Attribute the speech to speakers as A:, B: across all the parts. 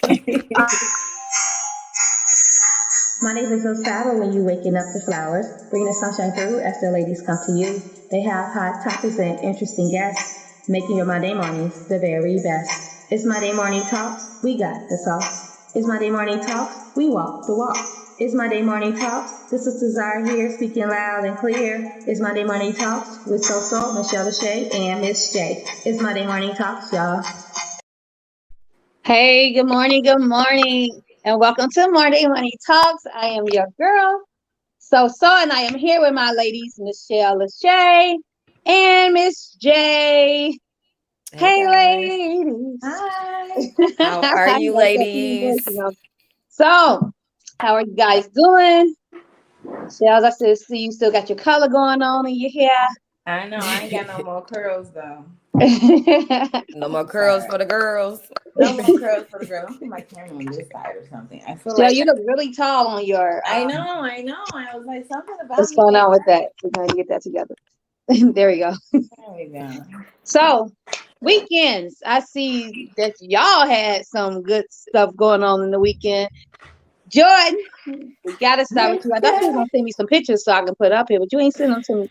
A: My name is so sad when you waking up to flowers, bring the sunshine through as the ladies come to you. They have hot topics and interesting guests, making your Monday mornings the very best. It's Monday morning talks, we got the sauce. It's Monday morning talks, we walk the walk. It's Monday morning talks, the sisters are here speaking loud and clear. It's Monday morning talks with So, Michelle Lachey, and Miss J. It's Monday morning talks, y'all.
B: Hey, good morning, and welcome to Monday Money Talks. I am your girl, and I am here with my ladies, Michelle Lachey and Miss J.
C: Hey
B: Hey,
C: guys.
B: ladies.
A: Hi.
C: How are
B: I
C: you
B: like that singing voice,
C: ladies?
B: So, how are you guys doing? Michelle, I still see you still got your color going on in your hair.
D: I know I ain't got no more curls though.
C: No more curls
D: Sorry.
C: for the girls.
D: No more curls for the girl. I'm putting my camera on this side or something. I feel
B: Michelle,
D: like
B: you look really tall on your.
D: I know. I was like something about
B: What's
D: me
B: going
D: ain't
B: on with
D: right.
B: that? We're going to get that together. There we go.
D: There we go.
B: So, weekends. I see that y'all had some good stuff going on in the weekend. Jordan, we gotta start with you. I thought you were gonna send me some pictures so I can put up here, but you ain't sending them to me.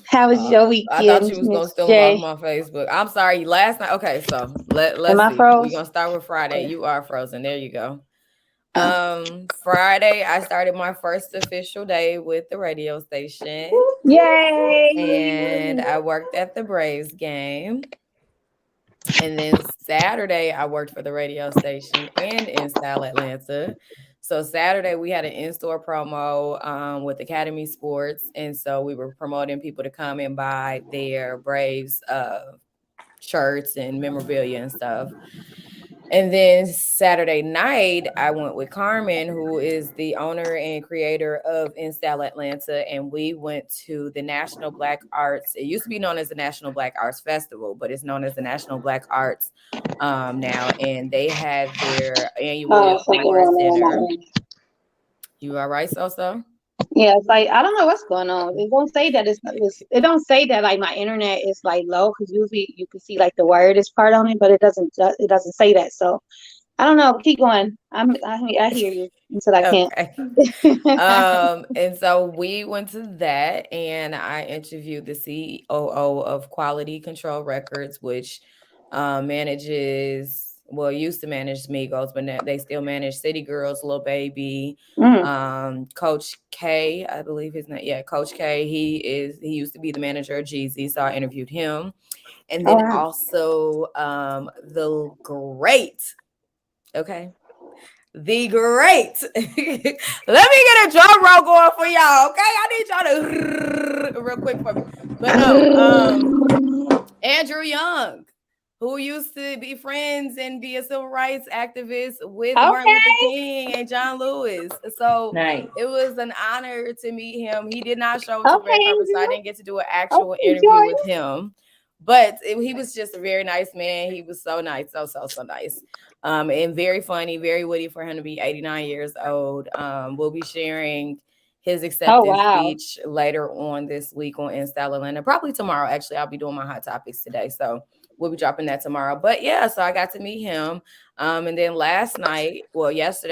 B: How was your
C: I thought
B: weekend,
C: you was gonna
B: Miss
C: steal them off
B: J?
C: my Facebook. I'm sorry, last night. Okay, so
B: Am
C: let's
B: I
C: see. We're
B: froze?
C: gonna start with Friday. You are frozen. There you go.
B: Oh,
C: Friday, I started my first official day with the radio station, and
B: yay!
C: I worked at the Braves game. And then Saturday, I worked for the radio station and in Style Atlanta. So Saturday, we had an in-store promo with Academy Sports, and so we were promoting people to come and buy their Braves shirts and memorabilia and stuff. And then Saturday night, I went with Carmen, who is the owner and creator of InStyle Atlanta, and we went to the National Black Arts. It used to be known as the National Black Arts Festival, but it's known as the National Black Arts now. And they had their
B: Oh,
C: annual
B: something
C: awards
B: wrong with
C: dinner.
B: my end.
C: You all right, so?
B: Yeah, it's like I don't know what's going on. It don't say that it don't say that like my internet is like low because usually you can see like the wireless part on it, but it doesn't say that. So I don't know. Keep going. I hear you until I can't.
C: Okay. And so we went to that, and I interviewed the COO of Quality Control Records, which used to manage Migos, but now they still manage City Girls, Lil Baby,
B: Mm.
C: Coach K, I believe his name. Yeah, Coach K. He used to be the manager of Jeezy, so I interviewed him. And
B: Oh
C: then
B: wow.
C: also the great, okay, the great. Let me get a drum roll going for y'all, okay? I need y'all to real quick for me. But no, Andrew Young, who used to be friends and be a civil rights activist with Martin Luther
B: Okay.
C: King and John Lewis. So
D: Nice.
C: it was an honor to meet him. He did not show up to the red
B: Okay,
C: carpet, so I
B: Andrew.
C: didn't get to do an actual
B: Okay,
C: interview with
B: Jordan.
C: him. But he was just a very nice man. He was so nice, so nice. And very funny, very witty for him to be 89 years old. We'll be sharing his
B: Oh
C: acceptance
B: wow.
C: speech later on this week on InStyle Atlanta. Probably tomorrow, actually. I'll be doing my hot topics today. So we'll be dropping that tomorrow. But yeah, so I got to meet him. And then yesterday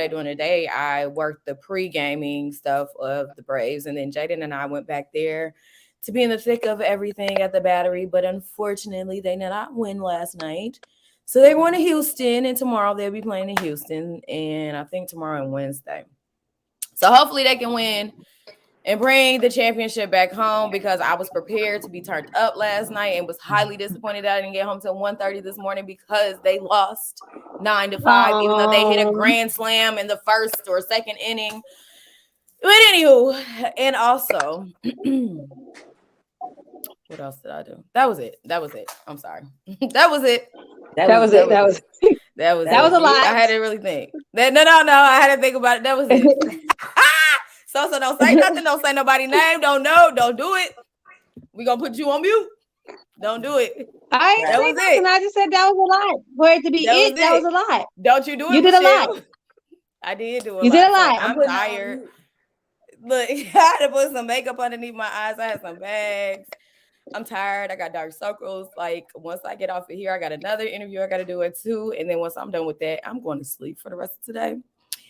C: during the day, I worked the pre-gaming stuff of the Braves. And then Jaden and I went back there to be in the thick of everything at the Battery. But unfortunately, they did not win last night. So they won in Houston, and tomorrow they'll be playing in Houston. And I think tomorrow and Wednesday. So hopefully they can win and bring the championship back home, because I was prepared to be turned up last night and was highly disappointed that I didn't get home till 1:30 this morning because they lost 9-5, even though they hit a grand slam in the first or second inning. But anywho, and also, what else did I do? That was it. I'm sorry. That was it.
B: That was it.
C: That was
B: That was
C: it. That was
B: that was
C: it.
B: a
C: I
B: lot.
C: had to really think. No. I had to think about it. That was it. So don't say nothing. Don't say nobody's name. Don't know. Don't do it. We gonna put you on mute. Don't do it.
B: I ain't
C: That
B: say
C: was
B: nothing.
C: it.
B: I just said that was a lot. For it to be
C: That was
B: that was
C: it.
B: a lot.
C: Don't you do
B: You
C: it,
B: did a lot.
C: Michelle. I did do a
B: You did a
C: lot. So
B: lot.
D: I'm
C: I'm
D: putting her on
C: tired.
D: mute.
C: Look, I had to put some makeup underneath my eyes. I had some bags. I'm tired. I got dark circles. Like once I get off of here, I got another interview I got to do at 2. And then once I'm done with that, I'm going to sleep for the rest of today.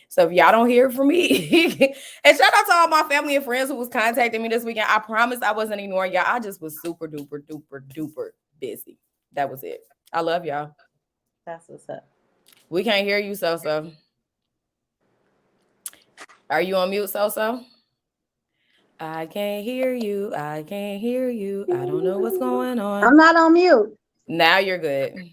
C: So if y'all don't hear from me, and shout out to all my family and friends who was contacting me this weekend. I promise I wasn't ignoring y'all. I just was super duper duper duper busy. That was it. I love y'all.
D: That's what's up.
C: We can't hear you, So. Are you on mute, So? I can't hear you. I can't hear you. I don't know what's going on.
B: I'm not on mute.
C: Now you're good.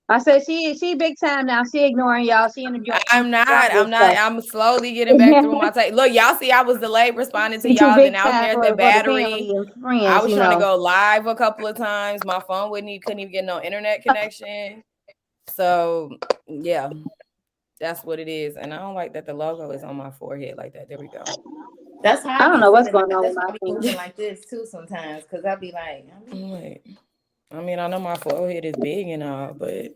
B: I said she big time now. She ignoring y'all. She interviewing.
C: I'm not. I'm slowly getting back through my tape. Look, y'all see I was delayed responding to y'all. Then out there the battery. I was trying to go live a couple of times. My phone couldn't even get no internet connection. So yeah. That's what it is. And I don't like that the logo is on my forehead like that. There we go.
D: That's how
B: I don't know what's going on with my
D: moving like this too sometimes. Cause I'll be like,
C: I mean, I know my forehead is big and all, but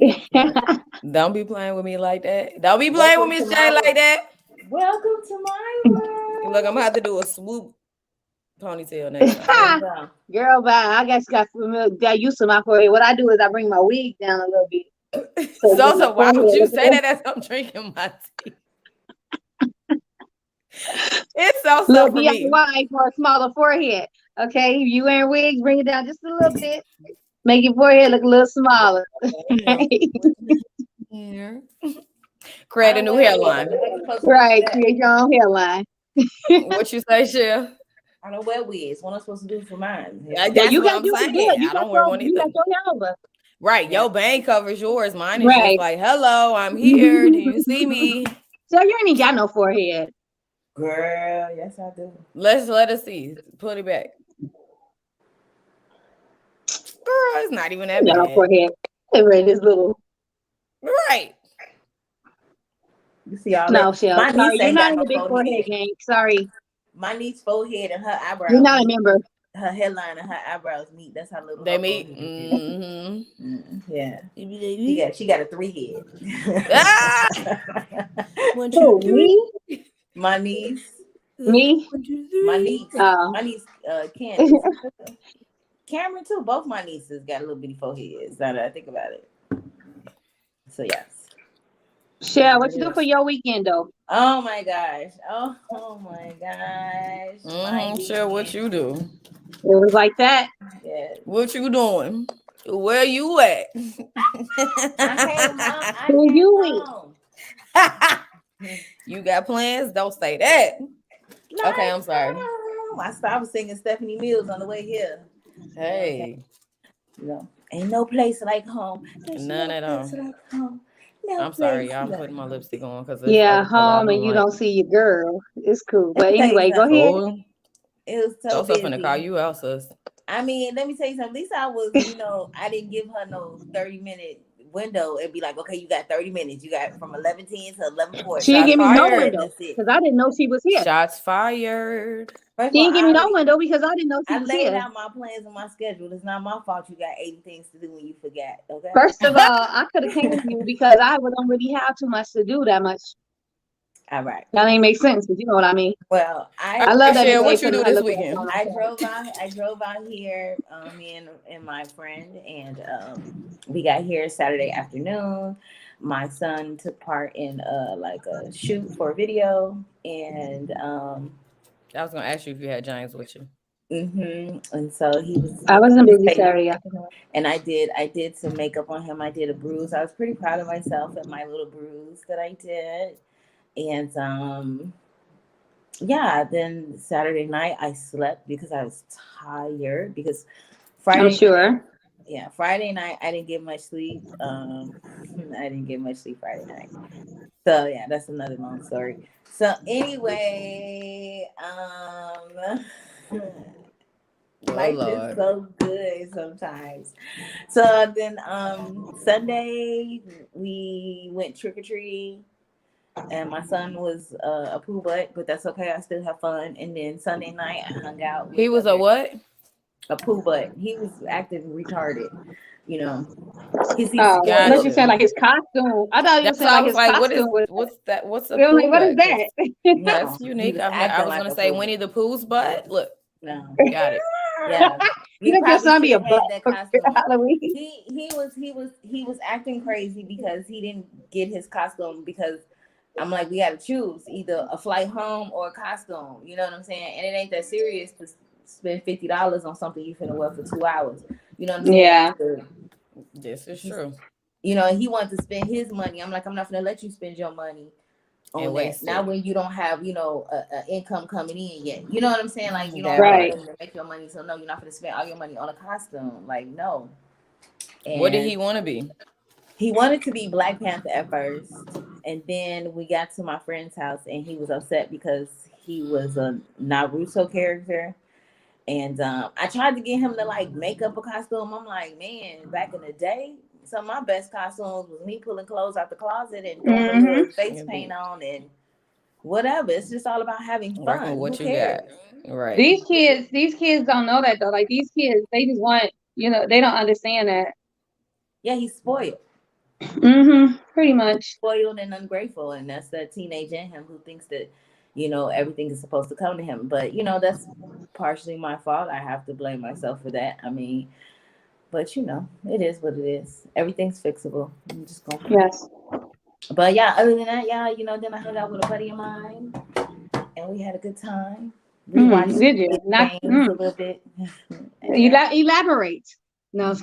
C: don't be playing with me like that. Don't be playing with Miss J like that.
D: Welcome to my world.
C: Look, I'm gonna have to do a swoop ponytail next time.
B: Girl, bye. I guess got used to my forehead. What I do is I bring my wig down a little bit.
C: So why would you say that as I'm drinking my tea? It's so for me.
B: DIY for a smaller forehead. Okay, if you wearing wigs, bring it down just a little bit. Make your forehead look a little smaller.
C: Yeah. Create a new hairline.
B: Right, create your own hairline.
C: What you say, Shell?
D: I don't wear wigs. What am I supposed to do for mine?
C: That's you what I'm saying. I don't wear one either.
B: You got your hair over.
C: Right, your bang covers yours. Mine is just like, hello, I'm here. Do you see me?
B: So you ain't got no forehead.
D: Girl, yes I do.
C: Let us see. Put it back. Girl, it's not even that bad.
B: No forehead. This little.
C: Right.
D: You see all
B: no,
D: that?
B: Shell. Sorry, you're not in the big forehead gang. Sorry.
D: My niece's forehead and her eyebrows.
B: You're not a member.
D: Her headline and her eyebrows meet. That's how little
C: they meet.
D: Yeah. She got a 3 head.
B: Who, me?
D: My niece.
B: Me?
D: My niece. My niece, Candace. Cameron too. Both my nieces got a little bitty foreheads. Now that I think about it. So yes.
B: Shell, what you do for your weekend though?
D: Oh my gosh. Oh my gosh.
C: Sure, what you do?
B: It was like that.
D: Yeah.
C: What you doing? Where you at?
B: Who you with?
C: You got plans? Don't say that. Okay, I'm sorry.
D: I was singing Stephanie Mills on the way here.
C: Hey.
D: No, ain't no place like home.
C: None at all.
D: Like home. No
C: I'm sorry, y'all. I'm putting my lipstick on because
B: home and you don't see your girl. It's cool. But anyway, go ahead.
D: It was so busy.
C: Finna call you out, sis.
D: I mean, let me tell you something. At least I was, I didn't give her no 30-minute window. It'd be like, okay, you got 30 minutes. You got from 11:10 to 11:40.
B: She didn't give me no window because I didn't know she was here.
C: Shots fired.
B: She didn't give me no window because I didn't know she was here.
D: I laid out my plans and my schedule. It's not my fault you got 80 things to do when you forget. Okay.
B: First of all, I could have came with you because I don't really have too much to do that much.
D: All right.
B: That ain't make sense, but you know what I mean.
D: Well,
B: I love that.
C: Shell, what you do this weekend?
D: I drove out here, me and my friend, and we got here Saturday afternoon. My son took part in like a shoot for a video, and
C: I was gonna ask you if you had James with you.
D: And so he was.
B: I wasn't busy Saturday afternoon.
D: And I did some makeup on him. I did a bruise. I was pretty proud of myself and my little bruise that I did. And then Saturday night I slept because I was tired because Friday.
B: I'm sure.
D: Yeah, Friday night I didn't get much sleep. I didn't get much sleep Friday night. So yeah, that's another long story. So anyway, life is so good sometimes. So then Sunday we went trick-or-treating. And my son was a poo butt, but that's okay. I still have fun. And then Sunday night, I hung out.
C: He was a what?
D: A poo butt. He was acting retarded,
B: Unless you said like his costume. I thought you said like his costume.
C: What's that? What's a
B: poo what is that?
C: That's unique. I was gonna say Winnie the Pooh's butt. Look,
D: no,
C: got it.
D: Yeah.
B: You think your son be a
D: had
B: butt
D: that
B: for
D: costume.
B: Halloween?
D: He was acting crazy because he didn't get his costume because I'm like, we gotta choose either a flight home or a costume. You know what I'm saying? And it ain't that serious to spend $50 on something you finna wear for 2 hours. You know what I'm saying?
B: Yeah.
C: This is true.
D: You know, he wanted to spend his money. I'm like, I'm not gonna let you spend your money on
C: And
D: that.
C: waste
D: Now
C: it.
D: when you don't have, you know, a income coming in yet. You know what I'm saying? Like you don't
C: That
D: have
B: Right.
D: money to make your money. So no, you're not gonna spend all your money on a costume. Like, no. And
C: What did he want to be?
D: he wanted to be Black Panther at first. And then we got to my friend's house and he was upset because he was a Naruto character. And I tried to get him to like make up a costume. I'm like, man, back in the day, some of my best costumes was me pulling clothes out the closet and throwing a little face paint on and whatever. It's just all about having fun.
C: Working with what
D: Who
C: you
D: cares?
C: got. Right.
B: These kids don't know that though. Like these kids, they just want, you know, they don't understand that.
D: Yeah, he's spoiled.
B: Pretty much.
D: Spoiled and ungrateful. And that's that teenage in him who thinks that, you know, everything is supposed to come to him. But, you know, that's partially my fault. I have to blame myself for that. I mean, but you know, it is what it is. Everything's fixable. I'm just going.
B: Yes.
D: But yeah, other than that, yeah, you know, then I hung out with a buddy of mine, and we had a good time. We watched
B: Did you?
D: games a little bit.
B: Elaborate. No.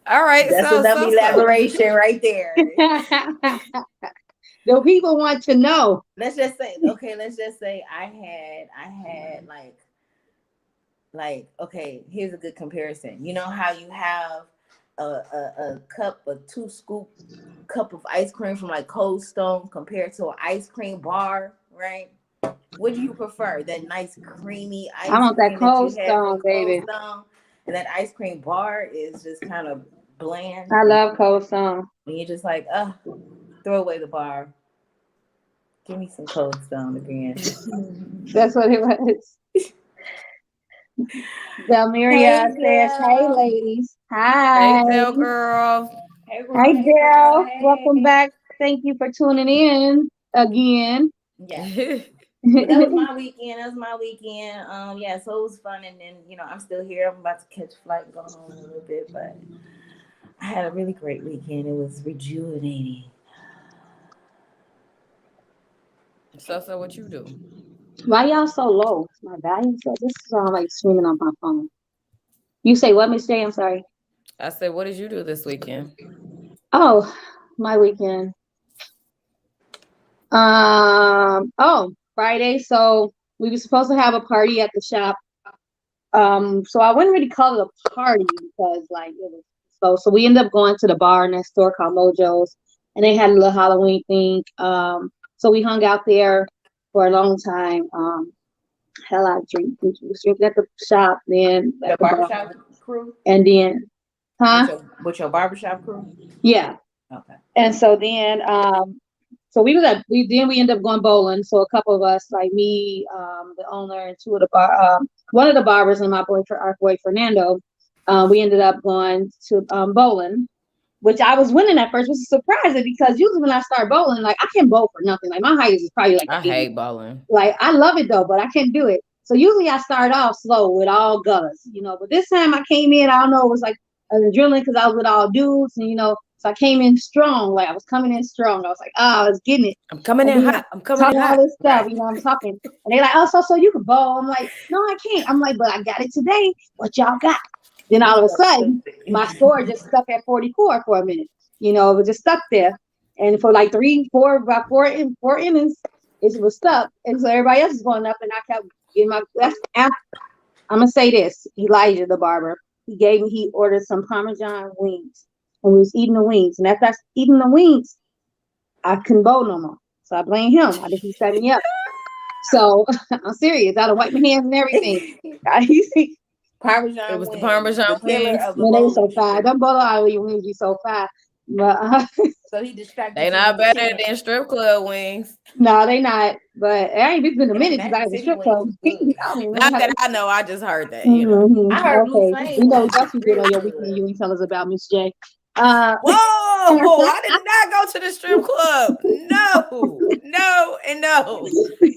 C: All right.
D: That's enough elaboration right there.
B: The people want to know.
D: Let's just say I had like okay, here's a good comparison. You know how you have a cup, a 2-scoop cup of ice cream from like Cold Stone compared to an ice cream bar, right? What do you prefer? That nice creamy ice cream?
B: I want that Cold Stone, baby.
D: Cold Stone, and that ice cream bar is just kind of bland.
B: I love Cold Stone.
D: And you're just like, throw away the bar. Give me some Cold Stone again.
B: That's what it was. Delmiria says, hey, ladies. Hi.
C: Hey, Del girl.
B: Hey, Del. Hey. Welcome back. Thank you for tuning in again.
D: Yeah. That was my weekend. Yeah, so it was fun. And then, you know, I'm still here. I'm about to catch a flight and go home in a little bit. But I had a really great weekend. It was rejuvenating.
C: So what you do?
B: Why y'all so low? My volume said this is all like screaming on my phone. You say what, Miss J? I'm sorry.
C: I said, what did you do this weekend?
B: Oh, my weekend. Friday. So we were supposed to have a party at the shop. So I wouldn't really call it a party because like it was so we ended up going to the bar next door called Mojo's, and they had a little Halloween thing. So we hung out there for a long time. Hell, I drink. We was drinking at the shop, then
D: the barbershop crew,
B: and then,
D: with your barbershop crew.
B: Yeah.
D: Okay.
B: And so then, so we ended up going bowling. So a couple of us, like me, the owner, and two of the one of the barbers, and our boy Fernando, we ended up going to bowling. Which I was winning at first, which is surprising because usually when I start bowling, like I can't bowl for nothing. Like my height is probably like
C: I hate bowling.
B: Like I love it though, but I can't do it. So usually I start off slow with all gullers, you know. But this time I came in, I don't know, it was like an adrenaline because I was with all dudes, and you know, so I came in strong. Like I was coming in strong. I was like, I was getting it.
C: I'm coming in hot. I'm coming in hot.
B: All this stuff, you know, I'm talking, and they're like, oh, so you can bowl. I'm like, no, I can't. I'm like, but I got it today. What y'all got? Then all of a sudden, my score just stuck at 44 for a minute. You know, it was just stuck there. And for like about four innings, it was stuck. And so everybody else was going up, and I kept getting my best. I'm going to say this. Elijah, the barber, he ordered some Parmesan wings. And we was eating the wings. And after I was eating the wings, I couldn't bowl no more. So I blame him. I think he set me up. So I'm serious. I had to wipe my hands and everything.
D: Parmesan.
C: It was the Parmesan wings.
B: Man, they were so fine. Them bowl your wings be so fine. But
D: so he distracted.
C: They not better than strip club wings.
B: No, they not. But it's been a minute since I was a strip club.
C: Not that I know. I just heard that. You know.
D: I heard Blue Flame.
B: You know what you did on your weekend? You ain't tell us about Miss J.
C: Whoa! I did not go to the strip club. No, and no.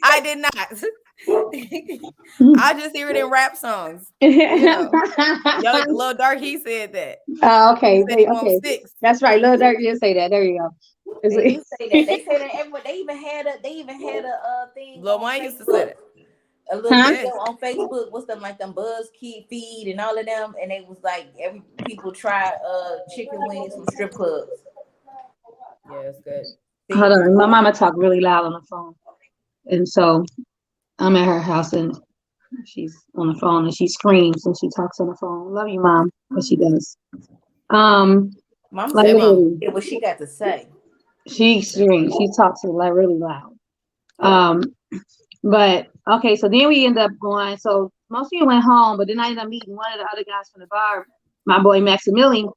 C: I did not. I just hear it in rap songs. You know, Lil Dark, he said that.
B: Oh, okay.
C: He said he wants 6.
B: That's right. Lil Dark did say that. There you go.
D: They do say that. They say that everyone. They even had a thing.
C: Lil Wayne used to say that.
D: A little video on Facebook was them like them BuzzFeed feed and all of them, and it was like every people try chicken wings from strip clubs.
C: Yeah, it's good.
B: Hold on, my mama talked really loud on the phone, and so I'm at her house and she's on the phone and she screams and she talks on the phone. Love you, Mom, but she does.
D: Mom
B: like
D: said
B: literally,
D: what she got to say.
B: she screams. She talks like really loud. But okay, so then we end up going. So most of you went home, but then I ended up meeting one of the other guys from the bar, my boy Maximilian.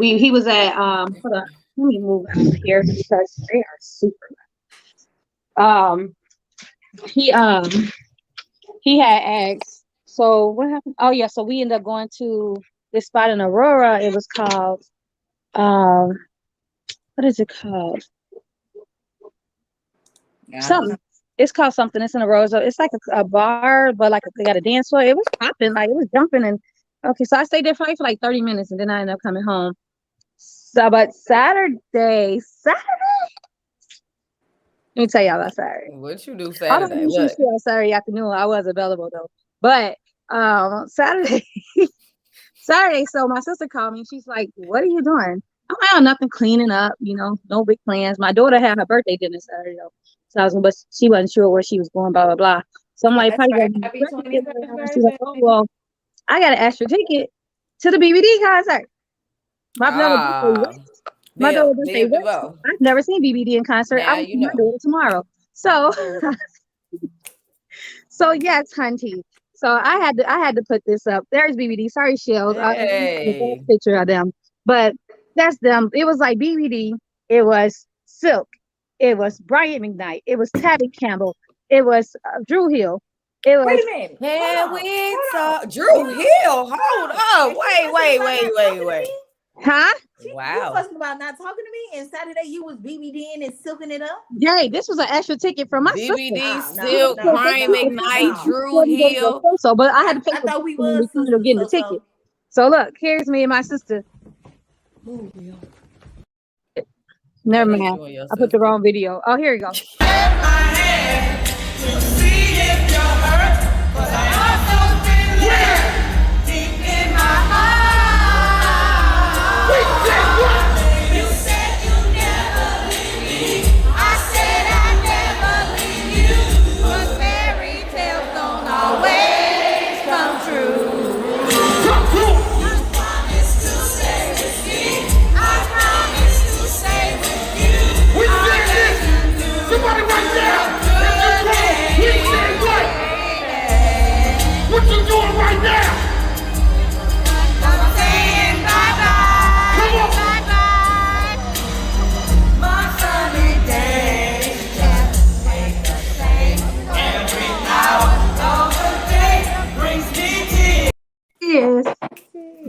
B: He was at hold on. Let me move out of here because they are super loud. He had asked, so what happened? Oh yeah, so we ended up going to this spot in Aurora. It was called what is it called? Something. It's called something. It's in Aurora. It's like a bar, but like they got a dance floor. It was popping, like it was jumping, and okay, so I stayed there for like 30 minutes, and then I ended up coming home. So, but Saturday. Let me tell y'all about Saturday.
C: What you do Saturday?
B: Saturday afternoon, I was available though. But Saturday, so my sister called me and she's like, "What are you doing?" I'm like, "Oh, nothing, cleaning up, no big plans." My daughter had her birthday dinner Saturday though. So but she wasn't sure where she was going, blah blah blah. So I'm like, she's like, "Oh well, I got an extra ticket to the BBD concert." My daughter say, "What? I've never seen BBD in concert. I will see my daughter tomorrow." So, so yes, hunty. So I had to put this up. There's BBD. Sorry, Shells. I a picture of them, but that's them. It was like BBD. It was Silk. It was Brian McKnight. It was Tabby Campbell. It was Drew Hill. It was.
D: Wait a minute.
C: Drew Hill. Hold up. Wait.
B: Huh?
D: Wow. You fussing about not talking to me, and Saturday you was BBDing and silking it up.
B: Yay, this was an extra ticket from my
C: BBD, Silk, Brian McKnight, Drew Hill.
B: So, but I had to pay.
D: I thought we was
B: getting the ticket. So look, here's me and my sister. Never mind. I put the wrong video. Oh, here you go.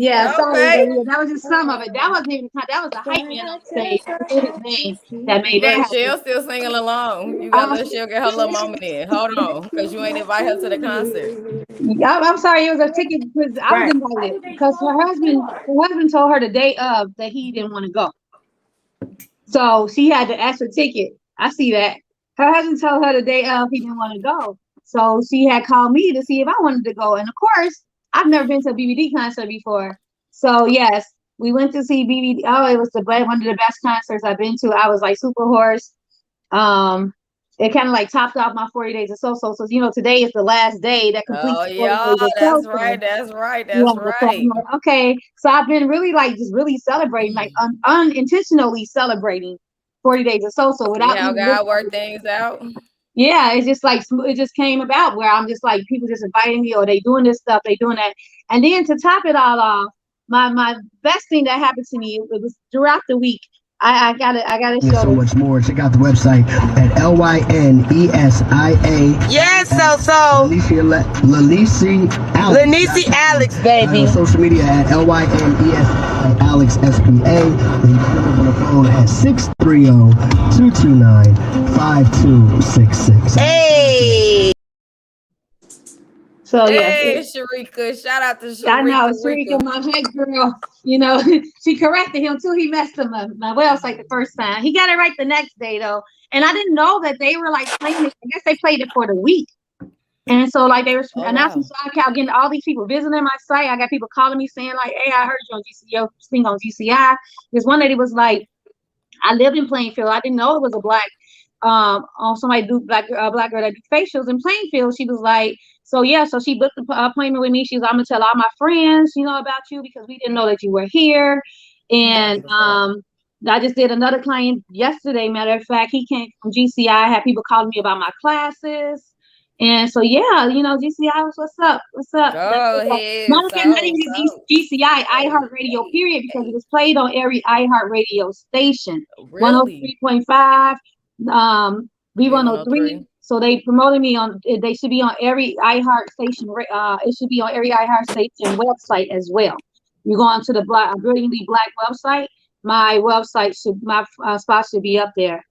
B: Yeah, sorry, that was just some of it. That wasn't even. That was a hype man on stage. That made that.
C: Shell still singing along. You gotta let Shell get her little moment in. Hold on, because you ain't invite her to the concert.
B: I'm sorry, it was a ticket because I was invited because her husband told her the day of that he didn't want to go, so she had the extra ticket. I see that her husband told her the day of he didn't want to go, so she had called me to see if I wanted to go, and of course. I've never been to a BBD concert before. So yes, we went to see BBD. Oh, it was one of the best concerts I've been to. I was like super hoarse. It kind of like topped off my 40 days of so-so. So, today is the last day that completes.
C: Oh, yeah, that's right.
B: Okay. So I've been really just really celebrating, like unintentionally celebrating 40 days of so-so without.
C: Yeah, God work things out.
B: Yeah, it's just like it just came about where I'm just like people just inviting me or they doing this stuff, they doing that. And then to top it all off, my best thing that happened to me, it was throughout the week. I gotta show
E: so much more. Check out the website at LYNESIA.
F: Yes, so
E: Lanisi
F: Alex, baby.
E: Social media at LYNESIA Alex SPA. And you can number on the phone at 630-229-5266.
F: Hey.
B: So yeah.
C: Hey, Sharika. Shout out to Sharika.
B: I know, Sharika, my head girl. You know, she corrected him too. He messed up my website the first time. He got it right the next day though. And I didn't know that they were like playing it. I guess they played it for the week. And so like they were announcing SoundCloud, getting all these people visiting my site. I got people calling me saying like, hey, I heard you on GCO, sing on GCI. This one lady was like, I live in Plainfield. I didn't know it was a black somebody do black girl that do facials in Plainfield. She was like, so yeah, so she booked the appointment with me. She was, I'm gonna tell all my friends, you know, about you because we didn't know that you were here. And I just did another client yesterday. Matter of fact, he came from GCI. I had people calling me about my classes. And so yeah, you know, GCI was what's up? What's up?
C: Go ahead.
B: Not even GCI, iHeartRadio, period, because it was played on every iHeartRadio station.
C: Really?
B: 103.5, V103. So they promoted me on. They should be on every iHeart station. It should be on every iHeart station website as well. You go onto the Brilliantly Black website. My website my spot should be up there.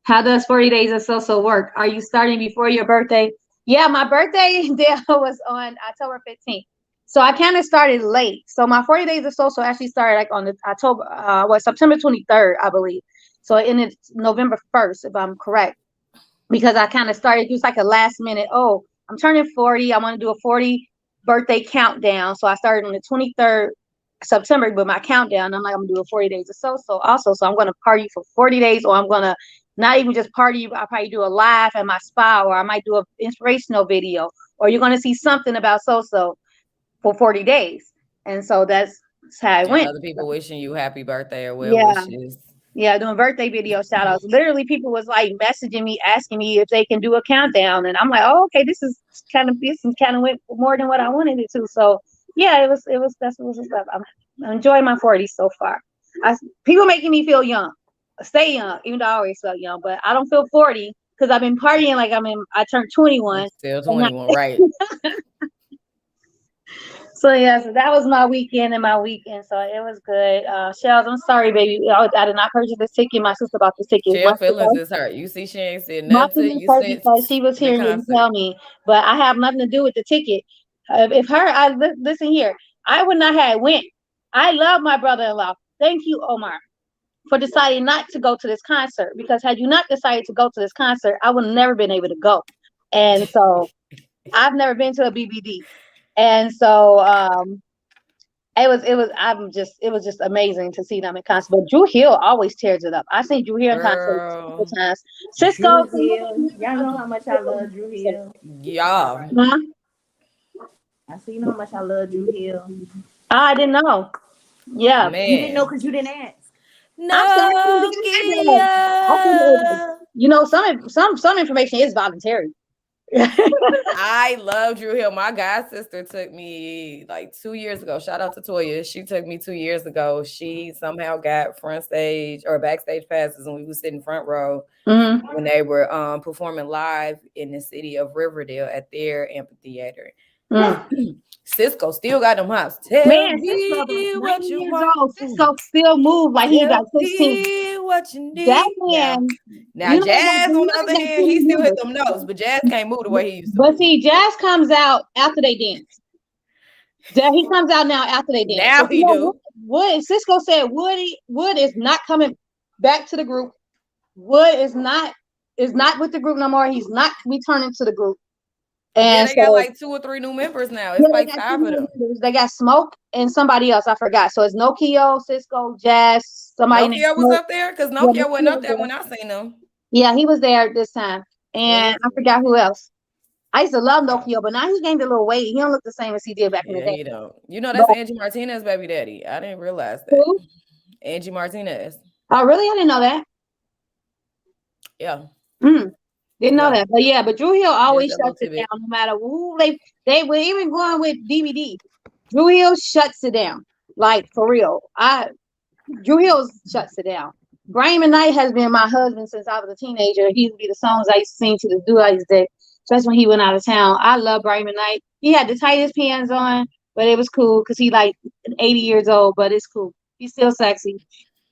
B: How does 40 Days of So-So work? Are you starting before your birthday? Yeah, my birthday was on October 15th. So I kind of started late. So my 40 Days of So-So actually started like on the September 23rd, I believe. So it's November 1st, if I'm correct. Because I kind of started, it was like a last minute, oh, I'm turning 40. I want to do a 40 birthday countdown. So I started on the 23rd September with my countdown. I'm like, I'm going to do a 40 Days of So-So also. So I'm going to party for 40 days, or I'm going to not even just party. I'll probably do a live at my spa, or I might do an inspirational video, or you're going to see something about So-So for 40 days. And so that's how it went.
C: Other people wishing you happy birthday or well wishes.
B: Yeah, doing birthday video shout outs. Literally, people was like messaging me, asking me if they can do a countdown. And I'm like, oh, okay, this kind of went more than what I wanted it to. So yeah, that's what's up. I'm enjoying my 40s so far. People making me feel young. Stay young, even though I always felt young, but I don't feel 40 because I've been partying like I turned 21.
C: Still 21, right?
B: So yeah, so that was my weekend. So it was good. Shells, I'm sorry, baby. I did not purchase this ticket. My sister bought this ticket.
C: Shell feelings is hurt. You see, she ain't said nothing. You said
B: she was here and didn't tell me, but I have nothing to do with the ticket. Listen here, I would not have went. I love my brother-in-law. Thank you, Omar, for deciding not to go to this concert, because had you not decided to go to this concert, I would have never been able to go. And so I've never been to a BBD. And so it was just amazing to see them in concert. But Drew Hill always tears it up. I seen Drew Hill in concert a couple times. Cisco,
D: y'all know how much I love Drew Hill.
C: Yeah.
B: Huh?
D: I see, you know how much I love Drew Hill.
B: I didn't know. Yeah,
C: man.
D: You didn't know because you didn't ask.
C: No,
B: you know, some information is voluntary.
C: I love Drew Hill. My god sister took me like 2 years ago. Shout out to Toya. She took me 2 years ago. She somehow got front stage or backstage passes, and we were sitting front row when they were performing live in the city of Riverdale at their amphitheater. Cisco still got them hops.
B: Man, Cisco still move like he got 16.
C: What you need.
B: That man.
C: Now Jazz, on the other hand, he still hit them notes, but Jazz can't move the way he used to.
B: But see, Jazz comes out after they dance. He comes out now after they dance.
C: Now he do.
B: Cisco said Wood is not coming back to the group. Wood is not with the group no more. He's not returning to the group. And
C: they got like 2 or 3 new members now. It's like 5 of them.
B: They got Smoke and somebody else. I forgot. So it's Nokia, Cisco, Jazz, somebody.
C: Nokia was up there because Nokia wasn't up there when I seen him.
B: Yeah, he was there this time. And I forgot who else. I used to love Nokia, but now he gained a little weight. He don't look the same as he did back in the day.
C: He don't. You know, that's Angie Martinez, baby daddy. I didn't realize that.
B: Who?
C: Angie Martinez.
B: Oh, really? I didn't know that.
C: Yeah.
B: Didn't know that, but Drew Hill always shuts it down, no matter who they were even going with DVD. Drew Hill shuts it down, like for real. Drew Hill shuts it down. Brian McKnight has been my husband since I was a teenager. He used to be the songs I used to sing to the do-I day, just when he went out of town. I love Brian McKnight. He had the tightest pants on, but it was cool because he like 80 years old, but it's cool. He's still sexy.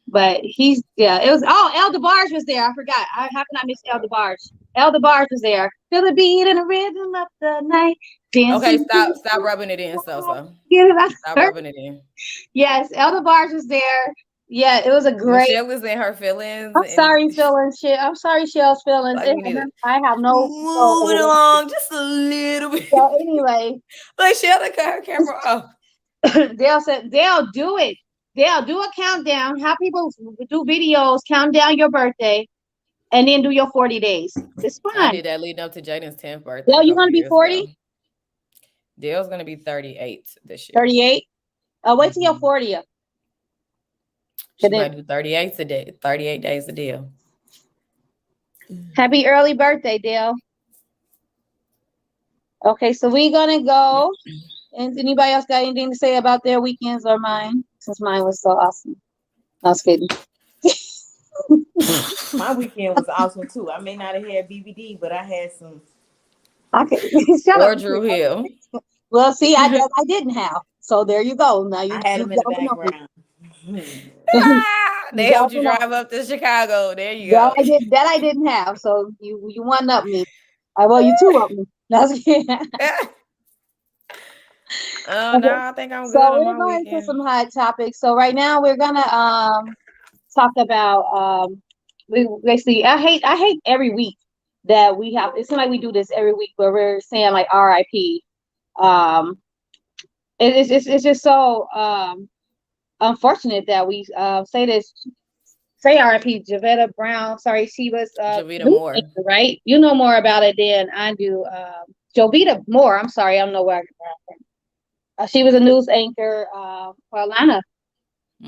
B: But it was El DeBarge was there. I forgot. How can I miss El DeBarge? El DeBarge was there. Feel the beat and the rhythm of the night. dancing.
C: Okay, stop rubbing it in, so.
B: Get it out.
C: Stop rubbing it in.
B: Yes, Elder Barge was there. Yeah, it was a great.
C: Michelle was in her feelings.
B: I'm sorry, feelings. Shit. I'm sorry, Shell's feelings.
C: Like, we need to
B: I have no
C: move it along just a little bit.
B: So anyway,
C: like Shell cut her camera off.
B: Dale said they'll do it. They'll do a countdown. Have people do videos, count down your birthday, and then do your 40 days. It's fun.
C: I did that leading up to Jaden's 10th birthday.
B: Dale, you gonna be 40?
C: Dale's gonna be 38 this year.
B: 38. Wait till you're 40.
C: She's gonna do 38 today. 38 days a deal.
B: Happy early birthday, Dale. Okay, so we're gonna go. And anybody else got anything to say about their weekends or mine? Since mine was so awesome. I was kidding.
D: My weekend was awesome too. I may not have had BBD, but I had some.
B: Okay. Shut
C: or
B: up.
C: Drew Hill.
B: Well, see, I didn't have. So there you go. Now you
D: I had them in the background.
C: They helped you drive up to Chicago. There you go.
B: That I didn't have. So you one up me. Well, you two up me.
C: Oh no, I think I'm good.
B: So we're going to some hot topics. So right now we're gonna talk about we basically I hate every week that we have. It seems like we do this every week where we're saying like RIP. It's just so unfortunate that we say RIP Javetta Brown. Sorry, she was
C: Jovita Moore,
B: right? You know more about it than I do. Jovita Moore. I'm sorry, I don't know where I got that from. She was a news anchor for Atlanta,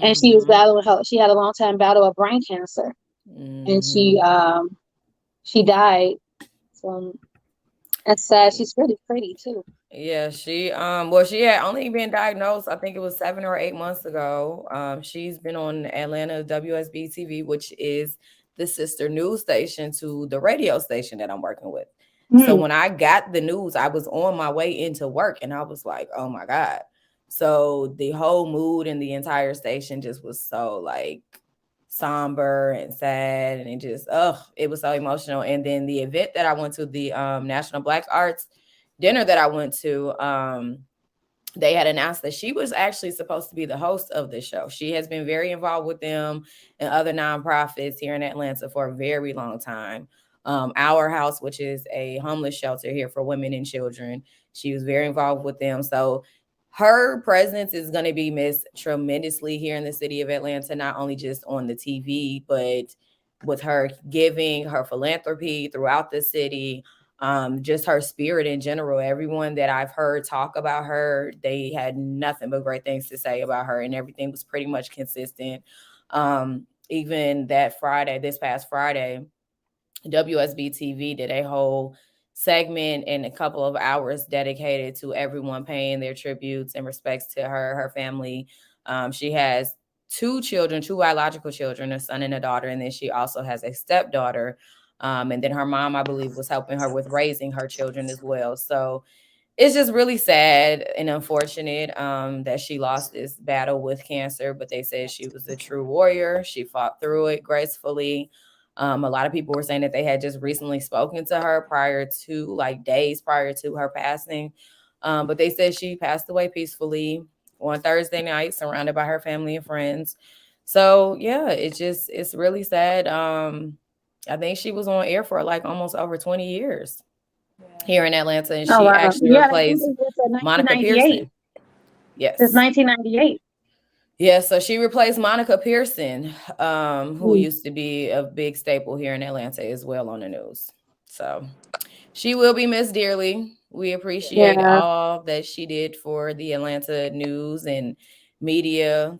B: and she was battling she had a long time battle of brain cancer, and she died. So that's sad. She's really pretty too.
C: Yeah, she she had only been diagnosed, I think it was 7 or 8 months ago. She's been on Atlanta WSB TV, which is the sister news station to the radio station that I'm working with. So when I got the news, I was on my way into work and I was like, oh my God. So the whole mood in the entire station just was so like somber and sad, and it was so emotional. And then the event that I went to, the National Black Arts dinner that I went to, they had announced that she was actually supposed to be the host of the show. She has been very involved with them and other nonprofits here in Atlanta for a very long time. Our House, which is a homeless shelter here for women and children. She was very involved with them. So her presence is going to be missed tremendously here in the city of Atlanta, not only just on the TV, but with her giving, her philanthropy throughout the city, just her spirit in general. Everyone that I've heard talk about her, they had nothing but great things to say about her, and everything was pretty much consistent. Even this past Friday, WSB TV did a whole segment and a couple of hours dedicated to everyone paying their tributes and respects to her family. She has 2 children, 2 biological children, a son and a daughter, and then she also has a stepdaughter. And then her mom, I believe, was helping her with raising her children as well. So it's just really sad and unfortunate that she lost this battle with cancer, but they said she was a true warrior. She fought through it gracefully. A lot of people were saying that they had just recently spoken to her days prior to her passing. But they said she passed away peacefully on Thursday night, surrounded by her family and friends. So yeah, it's really sad. I think she was on air for like almost over 20 years here in Atlanta, and she actually replaced Monica Pearson. Yes,
B: it's 1998.
C: Yeah, so she replaced Monica Pearson, who used to be a big staple here in Atlanta as well on the news. So she will be missed dearly. We appreciate all that she did for the Atlanta news and media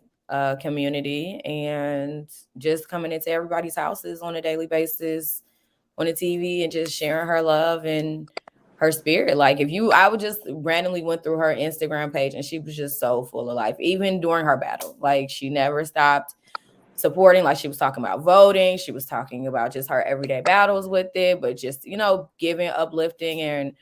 C: community, and just coming into everybody's houses on a daily basis on the TV and just sharing her love and her spirit. Like I would just randomly went through her Instagram page and she was just so full of life, even during her battle. Like she never stopped supporting. Like she was talking about voting. She was talking about just her everyday battles with it, but just, giving uplifting and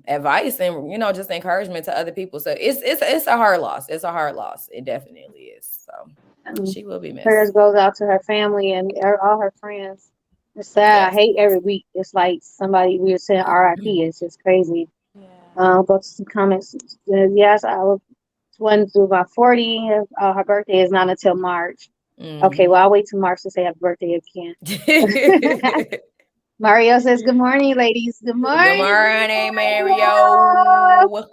C: advice and, just encouragement to other people. So it's a hard loss. It's a hard loss. It definitely is. So she will be missed.
B: Prayers goes out to her family and all her friends. It's sad. Yes. I hate every week. It's like we were saying RIP. It's just crazy. Go to some comments. Yes, I was one through about 40. Her birthday is not until March. Okay, well, I'll wait till March to say happy birthday again. Mario says, good morning, ladies. Good morning.
C: Good morning, Mario.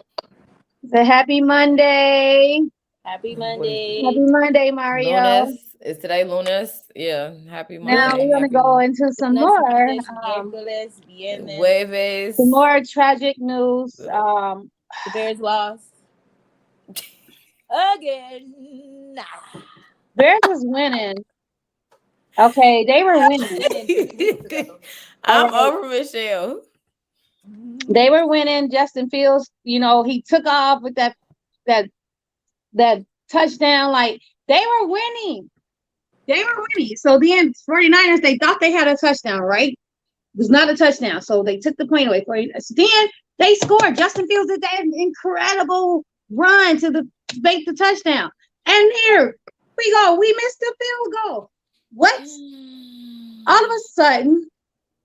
B: It's a happy Monday.
D: Happy Monday.
B: Happy Monday, Mario.
C: Lunes. Is today Lunes? Yeah. Happy Monday.
B: Now we're going to go into some more.
C: Jueves.
B: Some more tragic news.
D: The Bears lost. Again.
B: Bears is winning. Okay, they were winning.
C: I'm over Michelle.
B: They were winning. Justin Fields, you know, he took off with that touchdown. Like, they were winning. They were winning. So then 49ers, they thought they had a touchdown, right? It was not a touchdown. So they took the point away. So then they scored. Justin Fields did that incredible run to make the touchdown. And here we go. We missed the field goal. What? All of a sudden,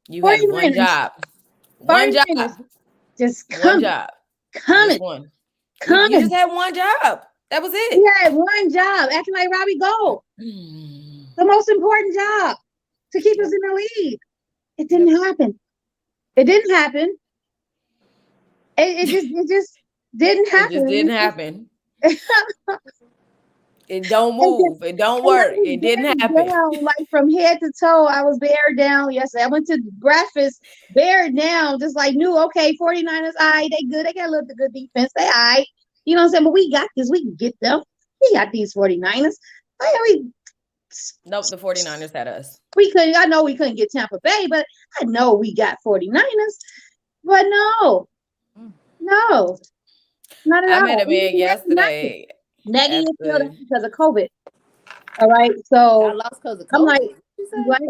C: you had one job. One job.
B: Just coming.
C: One job.
B: Coming. Coming.
C: You just had one job. That was it.
B: He had one job, acting like Robbie Gould. The most important job to keep us in the league. It didn't happen. It didn't happen. It just didn't happen.
C: It just didn't happen. It don't move. It don't work. It didn't happen.
B: Down, like from head to toe, I was bared down yesterday. I went to breakfast, bared down, just like knew, okay, 49ers, all right, they good. They got a little good defense. They all right. You know what I'm saying? But we got this. We can get them. We got these 49ers.
C: Nope, the 49ers had us.
B: I know we couldn't get Tampa Bay, but I know we got 49ers. But no. Not at all.
C: I met a man yesterday.
B: Nagy is killed because of COVID. All right, so
D: I lost because of COVID.
B: I'm like, what?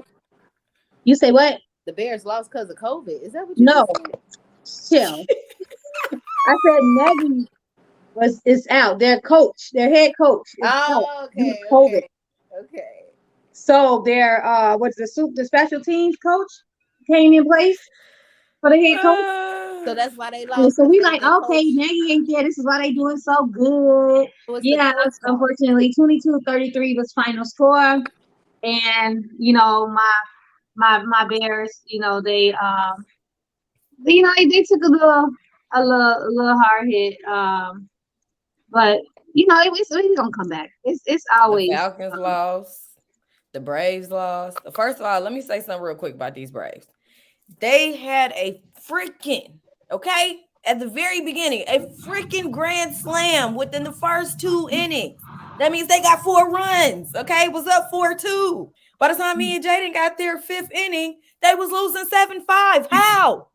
B: You say what?
D: The Bears lost because of COVID. Is that what you
B: said? No. Chill. I said Nagy is out. Their coach, their head coach.
D: Okay.
B: COVID.
D: Okay.
B: So their the special teams coach came in place for the head coach.
D: So that's why they lost.
B: And so we like, okay, Nagy ain't there. This is why they doing so good. Yeah, unfortunately, 22-33 was final score. And you know, my Bears, you know, they they took a little hard hit. But you know, it's gonna come back. It's always
C: the Falcons lost, the Braves lost. First of all, let me say something real quick about these Braves. They had a freaking at the very beginning, a freaking grand slam within the first 2 innings. That means they got 4 runs. Was up 4-2. By the time me and Jaden got their 5th inning, they was losing 7-5. How?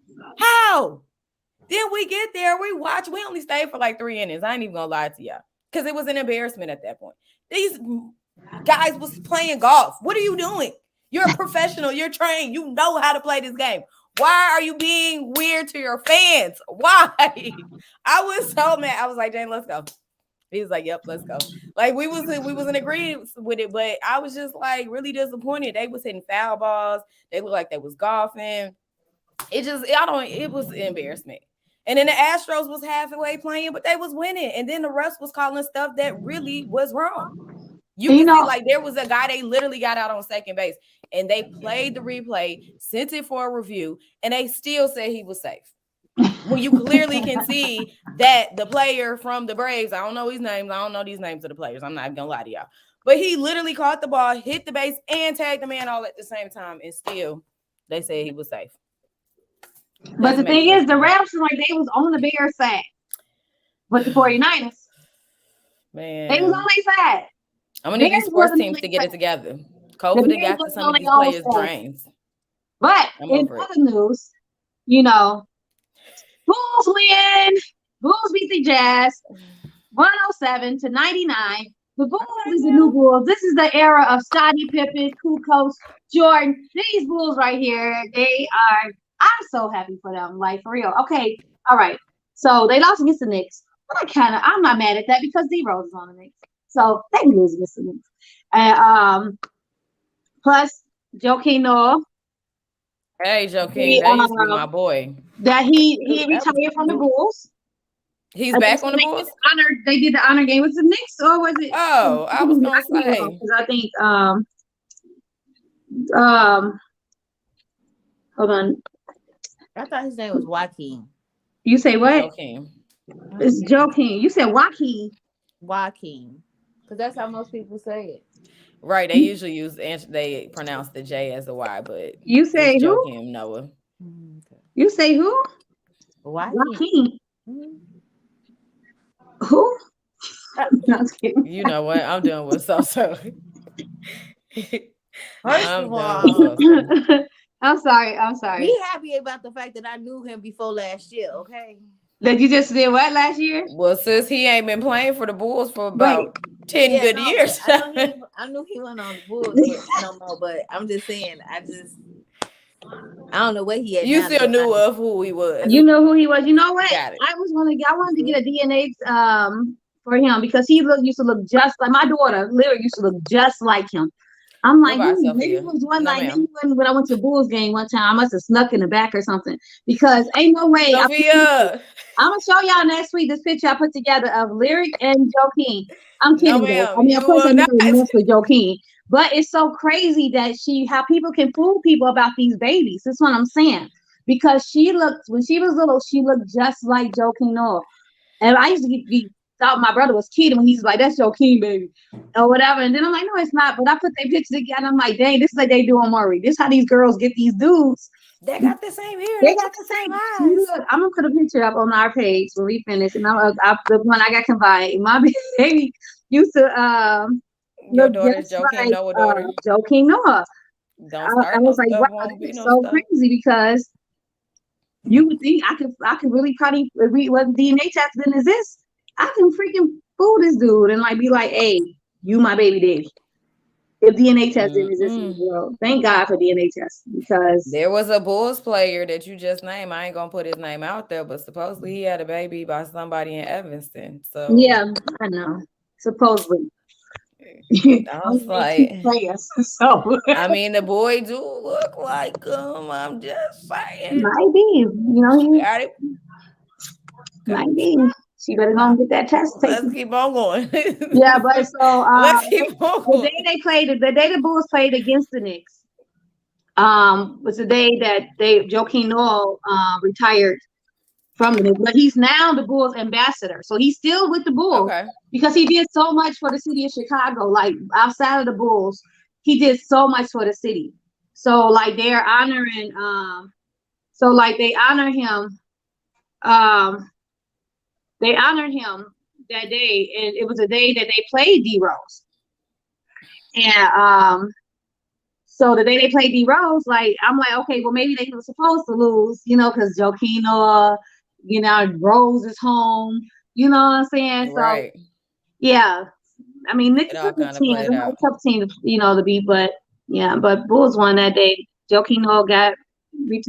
C: Then we get there, we watch. We only stayed for like 3 innings. I ain't even gonna lie to y'all, because it was an embarrassment at that point. These guys was playing golf. What are you doing? You're a professional. You're trained. You know how to play this game. Why are you being weird to your fans? Why? I was so mad. I was like, Jane, let's go. He was like, yep, let's go. Like we was in agreement with it, but I was just like really disappointed. They was hitting foul balls. They looked like they was golfing. It was an embarrassment. And then the Astros was halfway playing, but they was winning. And then the refs was calling stuff that really was wrong. You can see, like, there was a guy, they literally got out on second base, and they played the replay, sent it for a review, and they still said he was safe. Well, you clearly can see that the player from the Braves, I don't know his names, I don't know these names of the players, I'm not even gonna lie to y'all, but he literally caught the ball, hit the base, and tagged the man all at the same time, and still they said he was safe.
B: But the thing is, the refs like they was on the Bears side, but the 49ers,
C: man,
B: they was on their side.
C: I'm gonna need these sports teams to get it together. COVID got to some of these players' brains.
B: But in other news, you know, Bulls win. Bulls beat the Jazz 107-99. The Bulls is the new Bulls. This is the era of Scottie Pippen, Kukoc, Jordan. These Bulls right here, I'm so happy for them, like for real. Okay, all right. So they lost against the Knicks. But I'm not mad at that because D-Rose is on the Knicks. So they can lose against the Knicks. And plus Joakim Noah.
C: Hey, Joakim, that used to be my boy.
B: That he retired from the Bulls.
C: He's back on the Bulls?
B: They did the honor game. Was it Knicks or was it?
C: Oh, I was gonna say.
B: Because I think hold on.
D: I thought his name was Joaquin.
B: You say what?
C: Joaquin.
B: It's Joaquin. You said Joaquin.
D: Joaquin. Because that's how most people say it.
C: Right. They usually they pronounce the J as a Y, but
B: you say who?
C: Joaquin Noah.
D: Okay.
B: You say who? Joaquin. Who?
C: You know what? I'm doing with so.
D: First of all,
B: I'm sorry.
D: Be happy about the fact that I knew him before last year, okay?
B: That you just did what last year?
C: Well, since he ain't been playing for the Bulls for about 10 good years.
D: I knew he went on the Bulls no more, but I'm just saying, I don't know what he had.
C: You still knew of who he was.
B: You know who he was. You know what?
C: Got it.
B: I wanted to get a DNA for him because he used to look just like my daughter. Literally used to look just like him. I'm like, maybe it was one night. Maybe when I went to the Bulls game one time, I must have snuck in the back or something because ain't no way.
C: Sophia.
B: I'm gonna show y'all next week this picture I put together of Lyric and Joaquin. I'm kidding. I mean, of course I know it's for Joaquin, but it's so crazy that how people can fool people about these babies. That's what I'm saying. Because when she was little, she looked just like Joaquin Noah. And I used to thought my brother was kidding when he's like, that's Joaquin, baby, or whatever. And then I'm like, no, it's not. But I put their pictures together. I'm like, dang, this is like they do on Maury. This is how these girls get these dudes.
C: They got the same hair.
B: They got the same eyes. Look, I'm gonna put a picture up on our page when we finish. And the one I got combined. My baby used to
C: your daughter's Joaquin Noah daughter.
B: Joaquin Noah.
C: I
B: was like, wow, it's so crazy because you would think I could really probably if DNA test didn't exist, I can freaking fool this dude and like be like, hey, you my baby daddy. If DNA test didn't exist in the world, thank God for DNA tests because
C: there was a Bulls player that you just named. I ain't gonna put his name out there, but supposedly he had a baby by somebody in Evanston. So
B: yeah, I know. Supposedly.
C: I was like,
B: so
C: I mean, the boy do look like him. I'm just saying.
B: Might be, he
C: got it.
B: Might be. She better go and get that test taken.
C: Let's keep on going.
B: Yeah, but so
C: let's keep on going.
B: The day the Bulls played against the Knicks, was the day that Joaquin Noah retired from the Knicks, but he's now the Bulls ambassador. So he's still with the Bulls because he did so much for the city of Chicago. Like outside of the Bulls, he did so much for the city. So like they're honoring, they honor him. They honored him that day, and it was a day that they played D Rose. And so the day they played D Rose, like I'm like, okay, well maybe they were supposed to lose, because Joaquin Noah, Rose is home, you know what I'm saying?
C: Right.
B: So yeah, I mean, Knicks tough team, a tough team, to beat, but yeah, but Bulls won that day. Joaquin Noah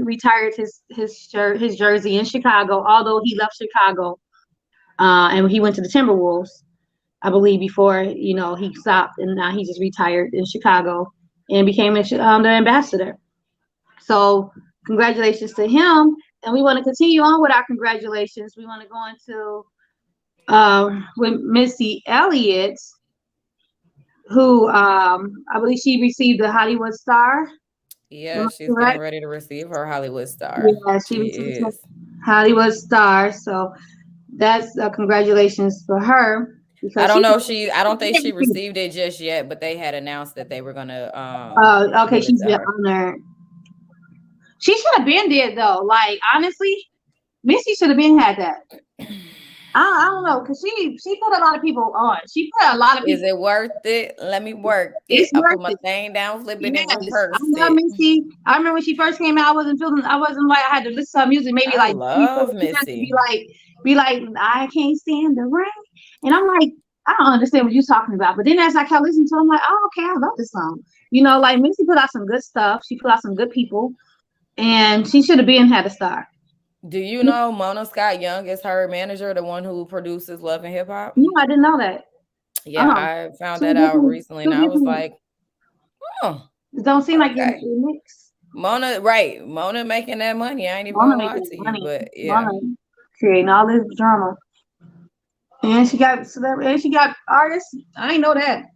B: retired his jersey in Chicago, although he left Chicago. And he went to the Timberwolves, I believe, before he stopped, and now he just retired in Chicago and became the ambassador. So congratulations to him, and we want to continue on with our congratulations. We want to go into with Missy Elliott, who I believe she received the Hollywood Star.
C: Yeah, she's getting ready to receive her Hollywood Star.
B: Yeah, she received her Hollywood Star. So that's congratulations for her.
C: I don't know. I don't think she received it just yet, but they had announced that they were gonna.
B: Okay, she's been honored. She should have been there though. Like honestly, Missy should have been had that. I don't know, because she put a lot of people on. She put a lot of people.
C: Is it worth it? Let me work it. I put my thing down, flip it in reverse.
B: I love Missy. I remember when she first came out, I wasn't like I had to listen to her music. Maybe
C: I love Missy.
B: Be like, I can't stand the rain. And I'm like, I don't understand what you're talking about. But then as I kept listening to her, I'm like, oh, okay, I love this song. Like Missy put out some good stuff. She put out some good people. And she should have had a star.
C: Do you know Mona Scott Young is her manager, the one who produces Love and Hip Hop?
B: No, I didn't know that.
C: Yeah, I found that out recently, and I was like, oh.
B: It don't seem like you're mix.
C: Mona making that money. I ain't even gonna lie to you, but yeah.
B: Mona creating all this drama. And she got celebrity, and she got artists. I didn't know that.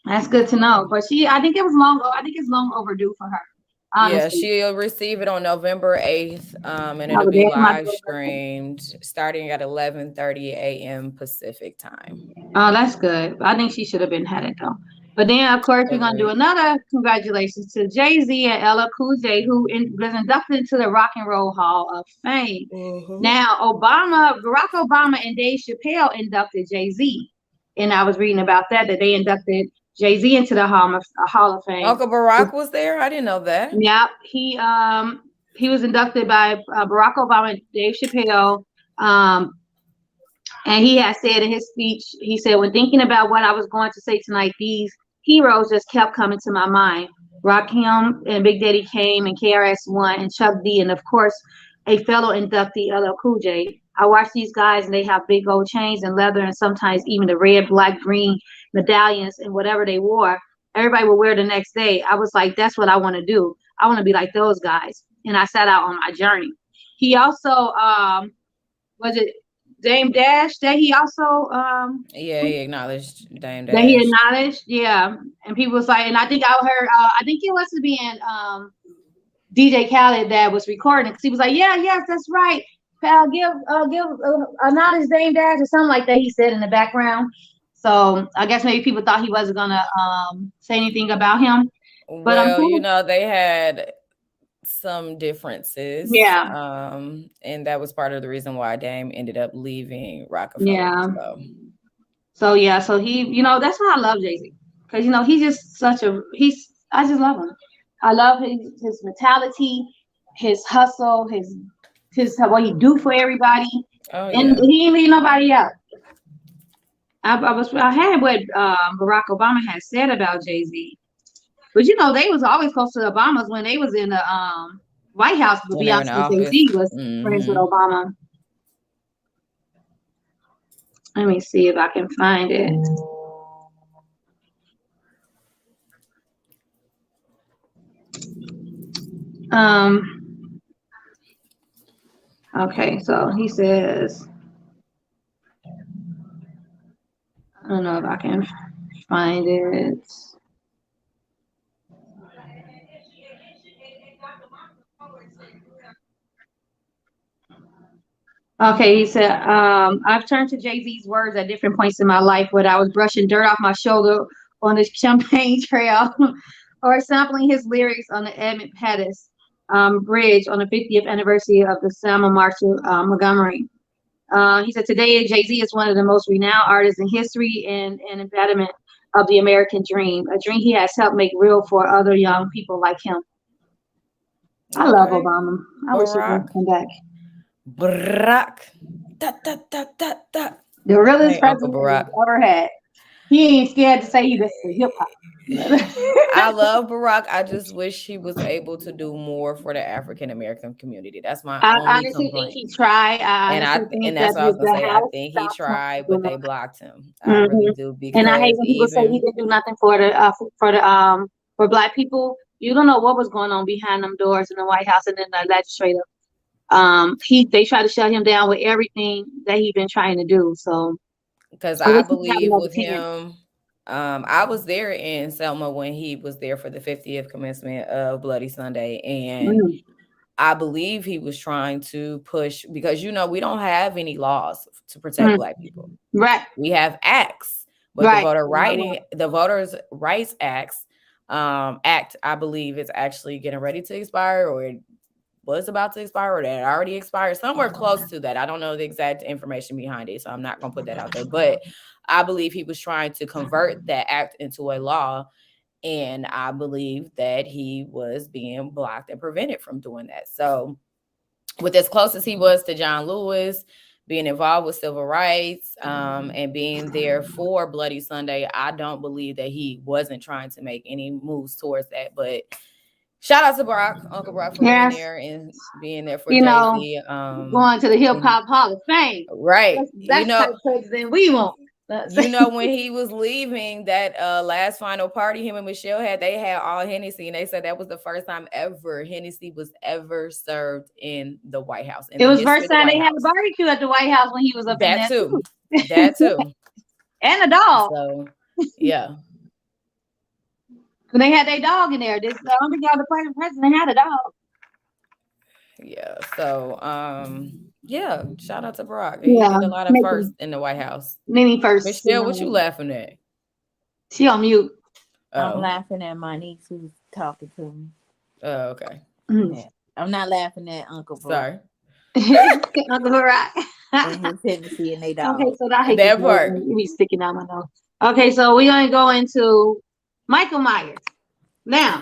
B: That's good to know. But I think it's long overdue for her.
C: Yeah,
B: Honestly.
C: she'll receive it on November 8th. And it'll
B: Oh,
C: be
B: damn,
C: live streamed starting at 11:30 a.m. Pacific time.
B: Oh, that's good. I think she should have been had it though. But then, of course, we're gonna do another congratulations to Jay-Z and LL Cool J, who was inducted into the Rock and Roll Hall of Fame. Now, Barack Obama and Dave Chappelle inducted Jay-Z, and I was reading about that they inducted Jay-Z into the Hall of Fame.
C: Uncle Barack was there. I didn't know that.
B: Yeah, he was inducted by Barack Obama and Dave Chappelle. And he had said in his speech, he said, when thinking about what I was going to say tonight, these heroes just kept coming to my mind. Rakim and Big Daddy Kane and KRS-One and Chuck D, and of course, a fellow inductee, LL Cool J. I watch these guys and they have big gold chains and leather and sometimes even the red, black, green medallions and whatever they wore. Everybody would wear the next day. I was like, that's what I want to do. I want to be like those guys. And I set out on my journey. He also, was it Dame Dash that he also
C: he acknowledged Dame Dash.
B: That he acknowledged, yeah. And people was like, and I think I heard I think it was to be in DJ Khaled that was recording because he was like, yes, that's right. Give acknowledge Dame Dash or something like that. He said in the background. So I guess maybe people thought he wasn't gonna say anything about him. But
C: well, they had some differences.
B: Yeah.
C: And that was part of the reason why Dame ended up leaving Rockefeller.
B: Yeah. So he, that's why I love Jay-Z. Because he's just I just love him. I love his mentality, his hustle, his what he do for everybody.
C: Oh, yeah.
B: And he ain't leave nobody out. I had what Barack Obama had said about Jay-Z. But they was always close to the Obamas when they was in the White House. To be honest, Jay-Z was friends with Obama. Let me see if I can find it. Okay, so he says, I don't know if I can find it. Okay, he said, I've turned to Jay-Z's words at different points in my life, whether I was brushing dirt off my shoulder on the Champagne Trail or sampling his lyrics on the Edmund Pettus Bridge on the 50th anniversary of the Selma March to Montgomery. He said, today, Jay-Z is one of the most renowned artists in history and an embodiment of the American dream, a dream he has helped make real for other young people like him. I love Obama. I wish he would come back.
C: Barack.
B: The realest president we've ever had. He ain't scared to say he's hip hop.
C: I love Barack. I just wish he was able to do more for the African American community. That's my only complaint.
B: Think he tried.
C: And that's what I was gonna say. I think he tried, but they blocked him. I really do.
B: And I hate when people say he didn't do nothing for Black people. You don't know what was going on behind them doors in the White House and in the legislature. They tried to shut him down with everything that he's been trying to do. So,
C: because I believe with him, I was there in Selma when he was there for the 50th commencement of Bloody Sunday, and I believe he was trying to push because we don't have any laws to protect Black people.
B: Right.
C: We have acts, but the Voters' Rights Act, I believe, is actually getting ready to expire, or it was about to expire, or that already expired, somewhere close to that. I don't know the exact information behind it, so I'm not going to put that out there. But I believe he was trying to convert that act into a law, and I believe that he was being blocked and prevented from doing that. So with as close as he was to John Lewis, being involved with civil rights, and being there for Bloody Sunday, I don't believe that he wasn't trying to make any moves towards that. But shout out to Uncle Barack, for being there and being there for Jay-Z.
B: Going to the Hip Hop Hall of Fame.
C: Right.
B: That's the type of president we want.
C: You know, when he was leaving that last final party him and Michelle had, they had all Hennessy, and they said that was the first time ever Hennessy was ever served in the White House.
B: It was the first time they had a barbecue at the White House when he was up in there
C: too. That too.
B: And a dog.
C: So yeah.
B: When they had their dog in there, this I don't think the president had a dog.
C: Yeah. So yeah, shout out to Barack. He did a lot of firsts in the White House.
B: Many firsts.
C: Michelle, what you laughing at?
B: She on mute.
D: I'm laughing at my niece who's talking to me.
C: Oh, okay.
D: Yeah. I'm not laughing at Uncle Barack.
C: Sorry.
B: Uncle Barack.
D: And his Hennessy and they dog.
B: Okay, so I hate
C: that part.
B: You be sticking out my nose. Okay, so we're gonna go into Michael Myers. Now,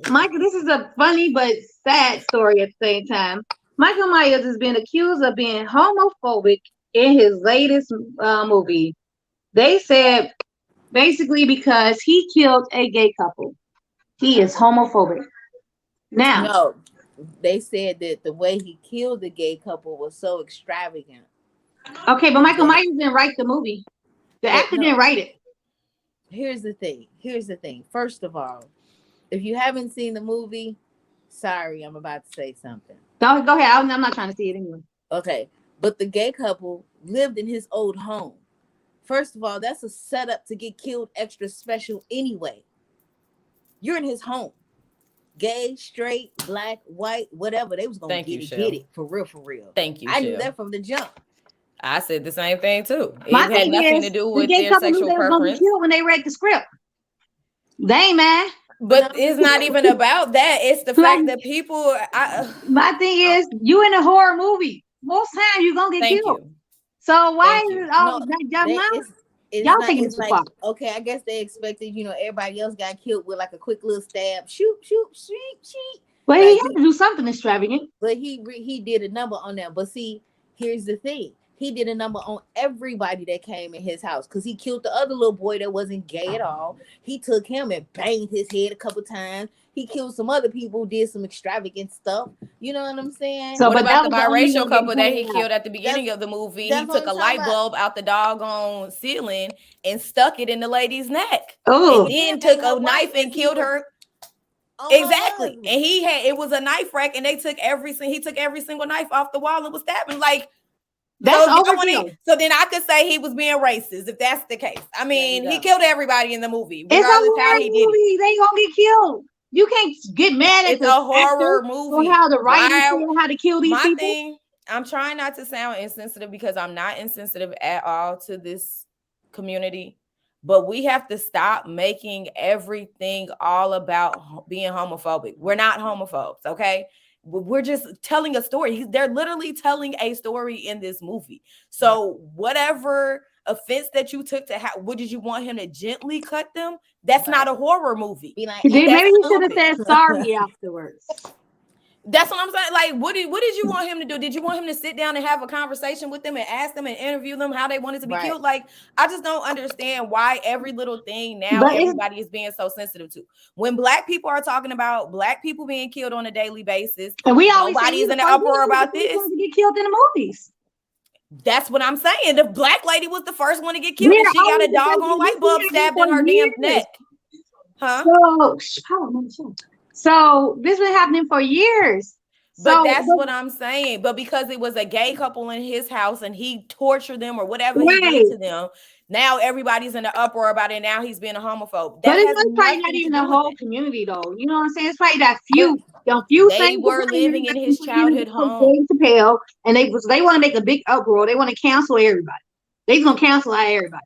B: Michael, this is a funny but sad story at the same time. Michael Myers has been accused of being homophobic in his latest movie. They said basically because he killed a gay couple. He is homophobic. Now,
D: no, they said that the way he killed the gay couple was so extravagant.
B: Okay, but Michael Myers didn't write the movie. The actor didn't write it.
D: Here's the thing. First of all, if you haven't seen the movie, sorry, I'm about to say something.
B: Go ahead. I'm not trying to see it anyway.
D: Okay, but the gay couple lived in his old home. First of all, that's a setup to get killed extra special anyway. You're in his home. Gay, straight, black, white, whatever. They was going to get it. For real.
C: Thank you,
D: I knew that from the jump.
C: I said the same thing too. It
B: My
C: had nothing to do with their sexual preference.
B: When they read the script, they ain't mad.
C: But it's not even about that. It's the fact that people.
B: My thing is, you in a horror movie. Most times you're gonna get killed.
C: You.
B: So why is it all y'all taking it too far?
D: Okay, I guess they expected, everybody else got killed with like a quick little stab. Shoot.
B: Well, he had to do something extravagant.
D: But he did a number on that. But see, here's the thing. He did a number on everybody that came in his house because he killed the other little boy that wasn't gay at all. He took him and banged his head a couple times. He killed some other people, did some extravagant stuff. You know what I'm saying?
C: So, what about the biracial couple that he killed at the beginning of the movie? He took a light bulb out the doggone ceiling and stuck it in the lady's neck.
B: Oh,
C: and then took a knife and killed her. Exactly. And it was a knife rack, and he took every single knife off the wall and was stabbing like.
B: That's
C: so then I could say he was being racist if that's the case. I mean, he killed everybody in the movie. Regardless
B: it's a horror movie. They gonna get killed. You can't get mad at
C: it's a horror movie.
B: How the writing how to kill these people.
C: I'm trying not to sound insensitive because I'm not insensitive at all to this community. But we have to stop making everything all about being homophobic. We're not homophobes, okay? We're just telling a story. They're literally telling a story in this movie. So whatever offense that you took to what did you want him to gently cut them? That's not a horror movie.
B: Maybe you should have said sorry afterwards.
C: That's what I'm saying. Like, what did you want him to do? Did you want him to sit down and have a conversation with them and ask them and interview them how they wanted to be killed? Like, I just don't understand why every little thing now everybody is being so sensitive to. When Black people are talking about Black people being killed on a daily basis,
B: and
C: nobody's in an uproar about this.
B: To get killed in the movies.
C: That's what I'm saying. The Black lady was the first one to get killed, and she got a doggone light bulb stabbed in her damn neck. Huh?
B: So this been happening for years.
C: But that's what I'm saying. But because it was a gay couple in his house and he tortured them or whatever he did to them, now everybody's in the uproar about it. Now he's being a homophobe.
B: But it's probably not even the whole community, though. You know what I'm saying? It's probably that few.
C: They were living in his childhood home.
B: And they want to make a big uproar. They want to cancel everybody. They're gonna cancel out everybody.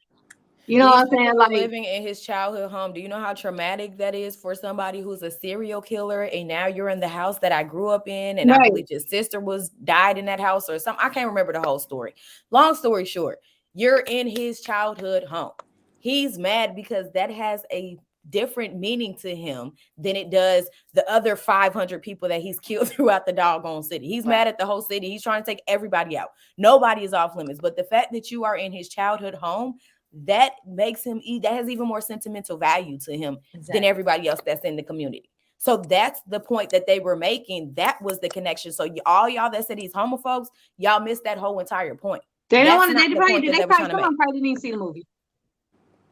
B: You know what I'm saying? Like
C: living in his childhood home. Do you know how traumatic that is for somebody who's a serial killer? And now you're in the house that I grew up in, and I believe your sister died in that house or something. I can't remember the whole story. Long story short, you're in his childhood home. He's mad because that has a different meaning to him than it does the other 500 people that he's killed throughout the doggone city. He's mad at the whole city. He's trying to take everybody out. Nobody is off limits. But the fact that you are in his childhood home, that makes him, that has even more sentimental value to him than everybody else that's in the community. So that's the point that they were making. That was the connection. So all y'all that said he's homophobes, y'all missed that whole entire point.
F: They don't
C: That's
F: want to.
C: not
F: They
C: the
F: probably
C: point that
F: did.
C: they
F: They
C: were trying
F: probably
C: to make.
F: someone probably didn't even see the movie.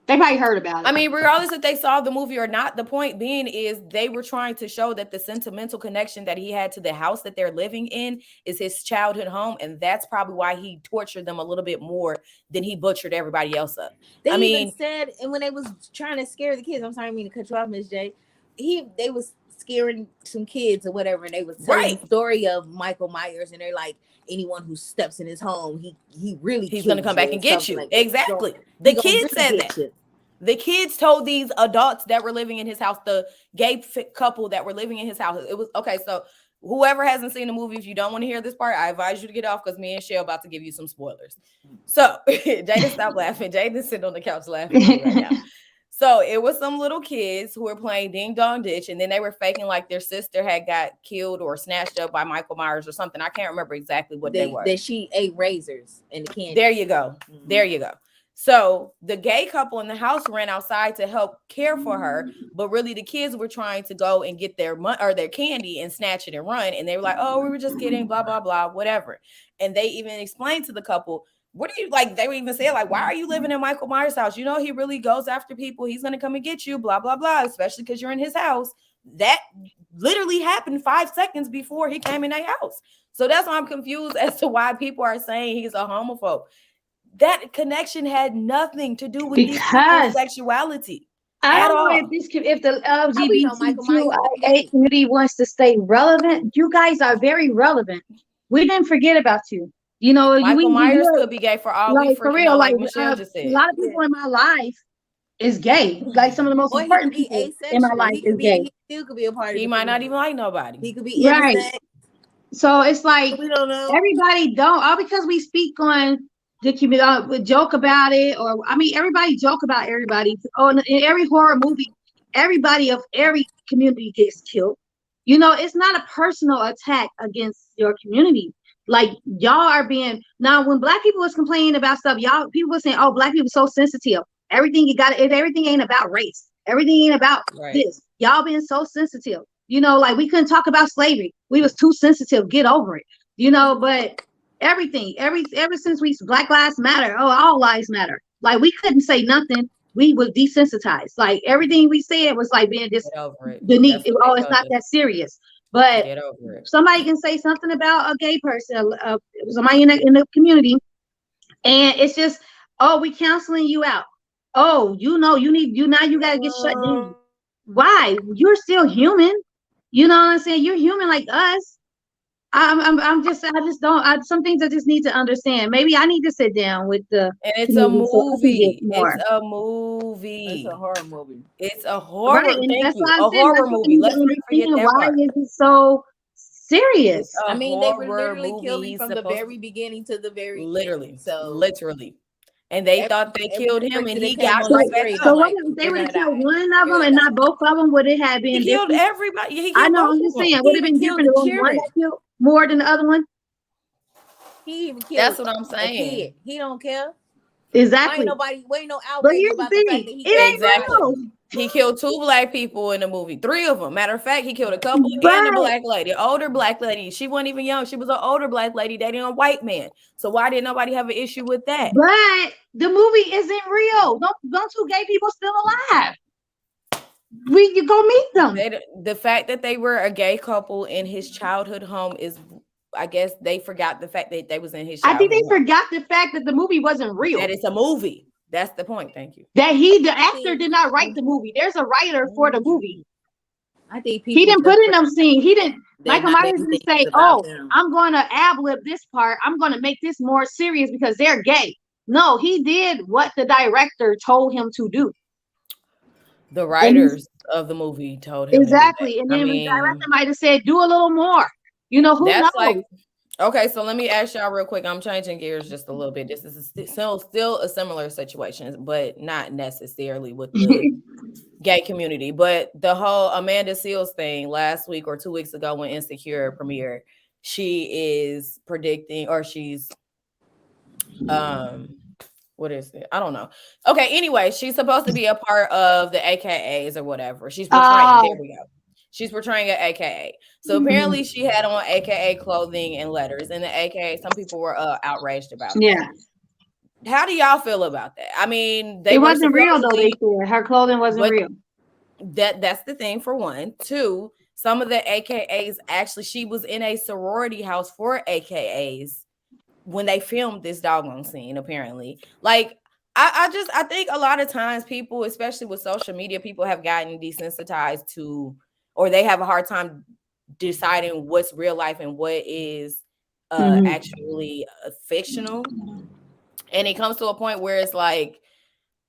F: They probably heard about it.
C: I mean, regardless if they saw the movie or not, the point being is they were trying to show that the sentimental connection that he had to the house that they're living in is his childhood home. And that's probably why he tortured them a little bit more than he butchered everybody else up.
D: They
C: I
D: even
C: mean,
D: said, and when they was trying to scare the kids, I'm sorry, I mean to cut you off, Miss J. They was scaring some kids or whatever, and they was telling the story of Michael Myers, and they're like, anyone who steps in his home, he's
C: gonna come back and get you.
D: Like
C: exactly.
D: So
C: the kids said that. You. The kids told these adults that were living in his house, the gay couple that were living in his house. It was okay. So whoever hasn't seen the movie, if you don't want to hear this part, I advise you to get off because me and Shell about to give you some spoilers. So Jada, stop laughing. Jada's sitting on the couch laughing right now. So it was some little kids who were playing Ding Dong Ditch, and then they were faking like their sister had got killed or snatched up by Michael Myers or something. I can't remember exactly what they were.
D: That she ate razors in the candy.
C: There you go. Mm-hmm. There you go. So the gay couple in the house ran outside to help care for her, but really the kids were trying to go and get their money or their candy and snatch it and run. And they were like, "Oh, we were just kidding, blah, blah, blah, whatever." And they even explained to the couple, what do you like? They were even saying, like, why are you living in Michael Myers' house? You know, he really goes after people. He's going to come and get you, blah, blah, blah, especially because you're in his house. That literally happened 5 seconds before he came in their house. So that's why I'm confused as to why people are saying he's a homophobe. That connection had nothing to do with these people's sexuality.
F: I don't know if the LGBTQIA community wants to stay relevant. You guys are very relevant. We didn't forget about you. You know,
C: Michael Myers could be gay for all we freaking know, like Michelle just said.
F: A lot of people in my life is gay. Like some of the most important people in my life is gay.
D: He still could be a part of
C: He might not even like nobody.
D: He could be innocent.
F: Right. So it's like
D: we don't know.
F: Everybody don't all because we speak on the community, joke about it, or I mean, everybody joke about everybody. Oh, in every horror movie, everybody of every community gets killed. You know, it's not a personal attack against your community. Like y'all are being now. When Black people was complaining about stuff, people were saying, "Oh, Black people so sensitive. Everything everything ain't about race. Everything ain't about this. Y'all being so sensitive. You know, like we couldn't talk about slavery. We was too sensitive. Get over it. You know, but." Everything, ever since Black Lives Matter, all lives matter. Like we couldn't say nothing. We were desensitized. Like everything we said was like being beneath. It's not that serious. But somebody can say something about a gay person, somebody in the community, and it's just, we canceling you out. Oh, you know, you gotta get shut down. Why? You're still human. You know what I'm saying? You're human like us. Some things I just need to understand. Maybe I need to sit down with
C: and it's a movie. It's a movie.
D: It's a horror movie.
C: It's a horror.
F: Right,
C: thank you. A horror movie. Let's not forget that
F: why
C: part.
F: Is it so serious?
D: I mean, they were literally killing from the very beginning to the very
C: literally.
D: End, so
C: literally. And they thought they killed him, and he got
F: back. So what if they would have killed one of them and not both of them? Would it have been?
C: He killed everybody. He killed
F: I know. I'm just saying. Would it have been different if one that killed more than the other one?
D: He even killed.
C: That's what I'm saying.
D: He don't care.
F: Exactly.
D: Ain't nobody. Wait, no outrage about the fact that he
C: exactly. He killed 2 Black people in the movie, 3 of them. Matter of fact, he killed a couple and a Black lady, older Black lady. She wasn't even young. She was an older Black lady dating a white man. So why did nobody have an issue with that?
F: But the movie isn't real. Don't 2 gay people still alive? You go meet them.
C: The fact that they were a gay couple in his childhood home is, I guess they forgot the fact that they was in his childhood
F: I think they forgot the fact that the movie wasn't real.
C: That it's a movie. That's the point. Thank you.
F: That the actor did not write the movie. There's a writer for the movie.
D: I think
F: he didn't put in them scenes. He didn't. Michael Myers didn't say, I'm going to ad-lib this part. I'm going to make this more serious because they're gay. No, he did what the director told him to do.
C: The writers of the movie told him
F: exactly. And then the director might have said, do a little more. You know, who knows?
C: Like, okay, so let me ask y'all real quick. I'm changing gears just a little bit. This is still a similar situation, but not necessarily with the gay community. But the whole Amanda Seales thing last week or 2 weeks ago when Insecure premiered, she is predicting, or she's what is it? I don't know. Okay, anyway, she's supposed to be a part of the AKAs or whatever. She's portraying. There we go. She's portraying an AKA. So apparently she had on AKA clothing and letters, and the AKA, some people were outraged about
F: Yeah.
C: that. How do y'all feel about that? I mean,
F: It wasn't real though. They said her clothing wasn't real.
C: That's the thing for one. Two, some of the AKAs actually, she was in a sorority house for AKAs when they filmed this doggone scene, apparently. Like, I think a lot of times people, especially with social media, people have gotten desensitized to, or they have a hard time deciding what's real life and what is actually fictional. And it comes to a point where it's like,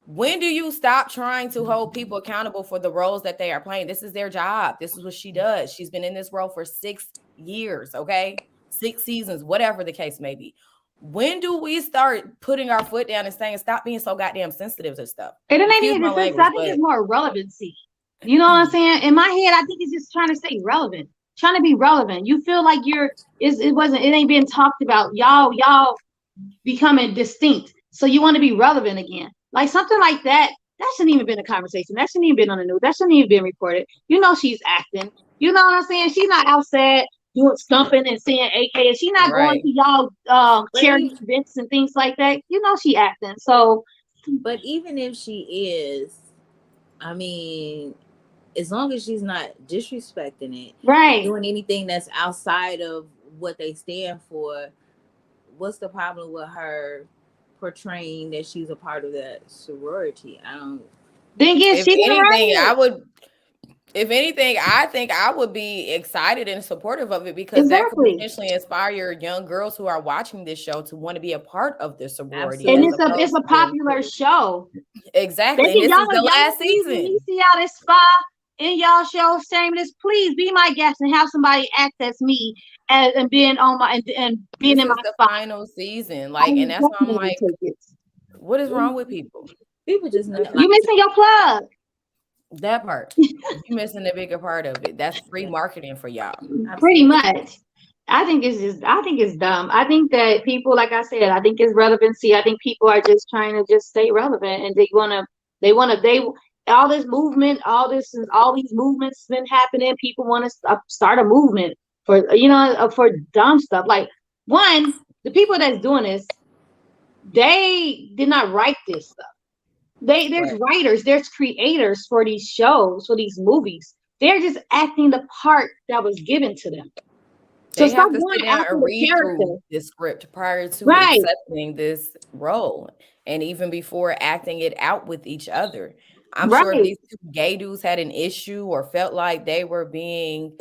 C: when do you stop trying to hold people accountable for the roles that they are playing? This is their job. This is what she does. She's been in this role for 6 years, okay? 6 seasons, whatever the case may be. When do we start putting our foot down and saying, stop being so goddamn sensitive to stuff?
F: It ain't even sensitive. I think it's more relevancy. You know what I'm saying? In my head, I think it's just trying to stay relevant, trying to be relevant. You feel like it ain't being talked about. Y'all becoming distinct. So you want to be relevant again. Like something like that shouldn't even been a conversation. That shouldn't even been on the news. That shouldn't even been reported. You know she's acting. You know what I'm saying? She's not outside doing stumping and saying AK. She's not going to y'all charity events and things like that. You know she acting. So,
D: but even if she is, I mean, as long as she's not disrespecting it,
F: right,
D: doing anything that's outside of what they stand for, what's the problem with her portraying that she's a part of that sorority? I don't
F: think
C: if anything, I think I would be excited and supportive of it because that could potentially inspire young girls who are watching this show to want to be a part of the sorority.
F: And it's a popular show.
C: Exactly. And this is the last season.
F: You see how this spa in y'all show Shameless, please be my guest and have somebody act as me and being on my and being in my
C: final season. Like, and that's why I'm like, what is wrong with people?
D: People just know
F: you missing your plug.
C: That part. You missing the bigger part of it. That's free marketing for y'all.
F: Pretty much. I think it's dumb. I think that people, like I said, I think it's relevancy. I think people are just trying to just stay relevant, and they all this movement, all these movements been happening. People want to start a movement for dumb stuff. Like, one, the people that's doing this, they did not write this stuff. There's writers, there's creators for these shows, for these movies. They're just acting the part that was given to them.
C: They have to sit down and read through the script prior to accepting this role, and even before acting it out with each other. I'm sure if these two gay dudes had an issue or felt like they were being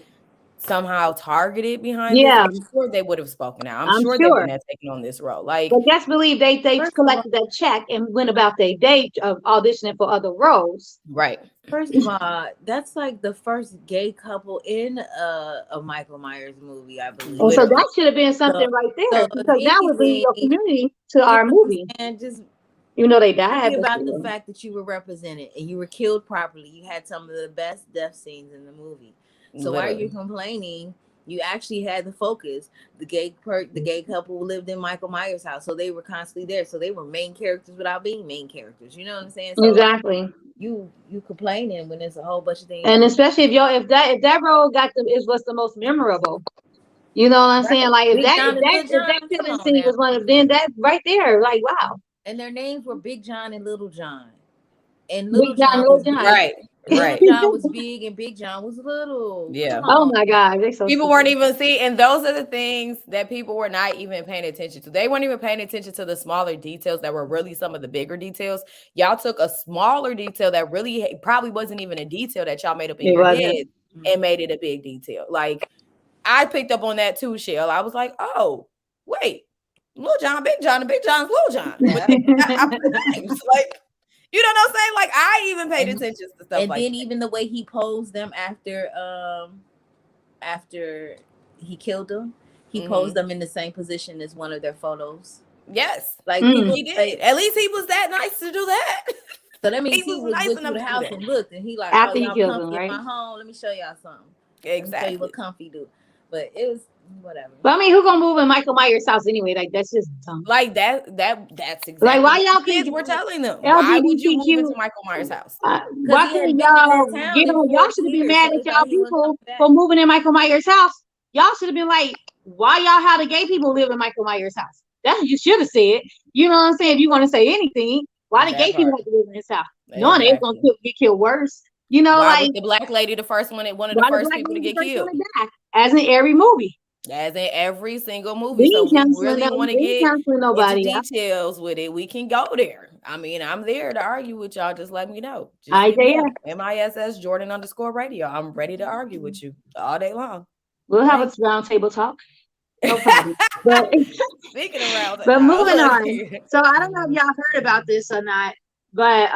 C: somehow targeted behind this, I'm sure they would have spoken out. I'm sure they wouldn't have taken on this role. Like,
F: but just believe they collected that check and went about their day of auditioning for other roles.
C: Right.
D: First of all, that's like the first gay couple in a Michael Myers movie, I believe.
F: Oh, so that should have been something right there, because that would be your community to our movie.
D: And just
F: they died.
D: About the fact that you were represented and you were killed properly. You had some of the best death scenes in the movie. So why are you complaining? You actually had the focus. The gay couple lived in Michael Myers' house, so they were constantly there. So they were main characters without being main characters. You know what I'm saying? So
F: exactly.
D: You complaining when there's a whole bunch of things.
F: And especially if that role was the most memorable. You know what I'm saying? Like if that killing scene was one of them, that right there, like wow.
D: And their names were Big John and Little John. And
F: Little John.
C: Right.
D: Little John was big and Big John was little.
C: Yeah.
F: Oh my God.
C: People weren't even and those are the things that people were not even paying attention to. They weren't even paying attention to the smaller details that were really some of the bigger details. Y'all took a smaller detail that really probably wasn't even a detail that y'all made up in your head and made it a big detail. Like, I picked up on that too, Shell. I was like, oh, wait, Little John, Big John, and Big John's Little John. But like, you know what I'm saying? Like, I even paid attention to stuff
D: and
C: like
D: then
C: that.
D: Even the way he posed them after he killed them, he posed them in the same position as one of their photos.
C: Yes. Like, he did. At least he was that nice to do that.
D: So that means he was nice looking through the house and looked, and he like,
F: after he
D: y'all
F: killed
D: comfy
F: them, right?
D: in my home. Let me show y'all something.
C: Exactly.
D: Let me show you what comfy do. But it whatever.
F: But I mean, who gonna move in Michael Myers' house anyway? Like that's just dumb.
C: Like that's exactly
F: Like why
C: what
F: y'all
C: the kids
F: think
C: were telling them. Why would you move
F: LGBTQ?
C: into Michael Myers' house?
F: Why
D: he had
F: can't
D: been in
F: y'all?
D: that town
F: You
D: in
F: know,
D: 40
F: y'all should be
D: years,
F: mad
D: so
F: at
D: they
F: y'all
D: thought he wasn't
F: people
D: coming back.
F: for moving in Michael Myers' house. Y'all should have been like, why y'all how the gay people live in Michael Myers' house? That's what you should have said. You know what I'm saying? If you want to say anything, why the
C: That
F: gay people
C: part.
F: have to live in his house? Knowing they
C: Exactly.
F: gonna get killed worse. You know,
C: Why
F: like
C: was the black lady the first one of the
F: why the
C: first
F: black
C: people to
F: lady
C: get
F: the first
C: killed?
F: one to die, as in every movie.
C: As in every single movie.
F: We
C: So
F: ain't
C: we
F: canceling
C: really
F: them.
C: want to
F: We ain't
C: get
F: canceling
C: into
F: nobody.
C: details with it. We can go there. I mean, I'm there to argue with y'all. Just let me know. Just
F: I
C: hit me
F: dare.
C: up. MISS Jordan_radio. I'm ready to argue with you all day long.
F: We'll have
C: Thanks.
F: a round table talk. No problem. But
C: Speaking around,
F: but moving on. So I don't know if y'all heard about this or not, but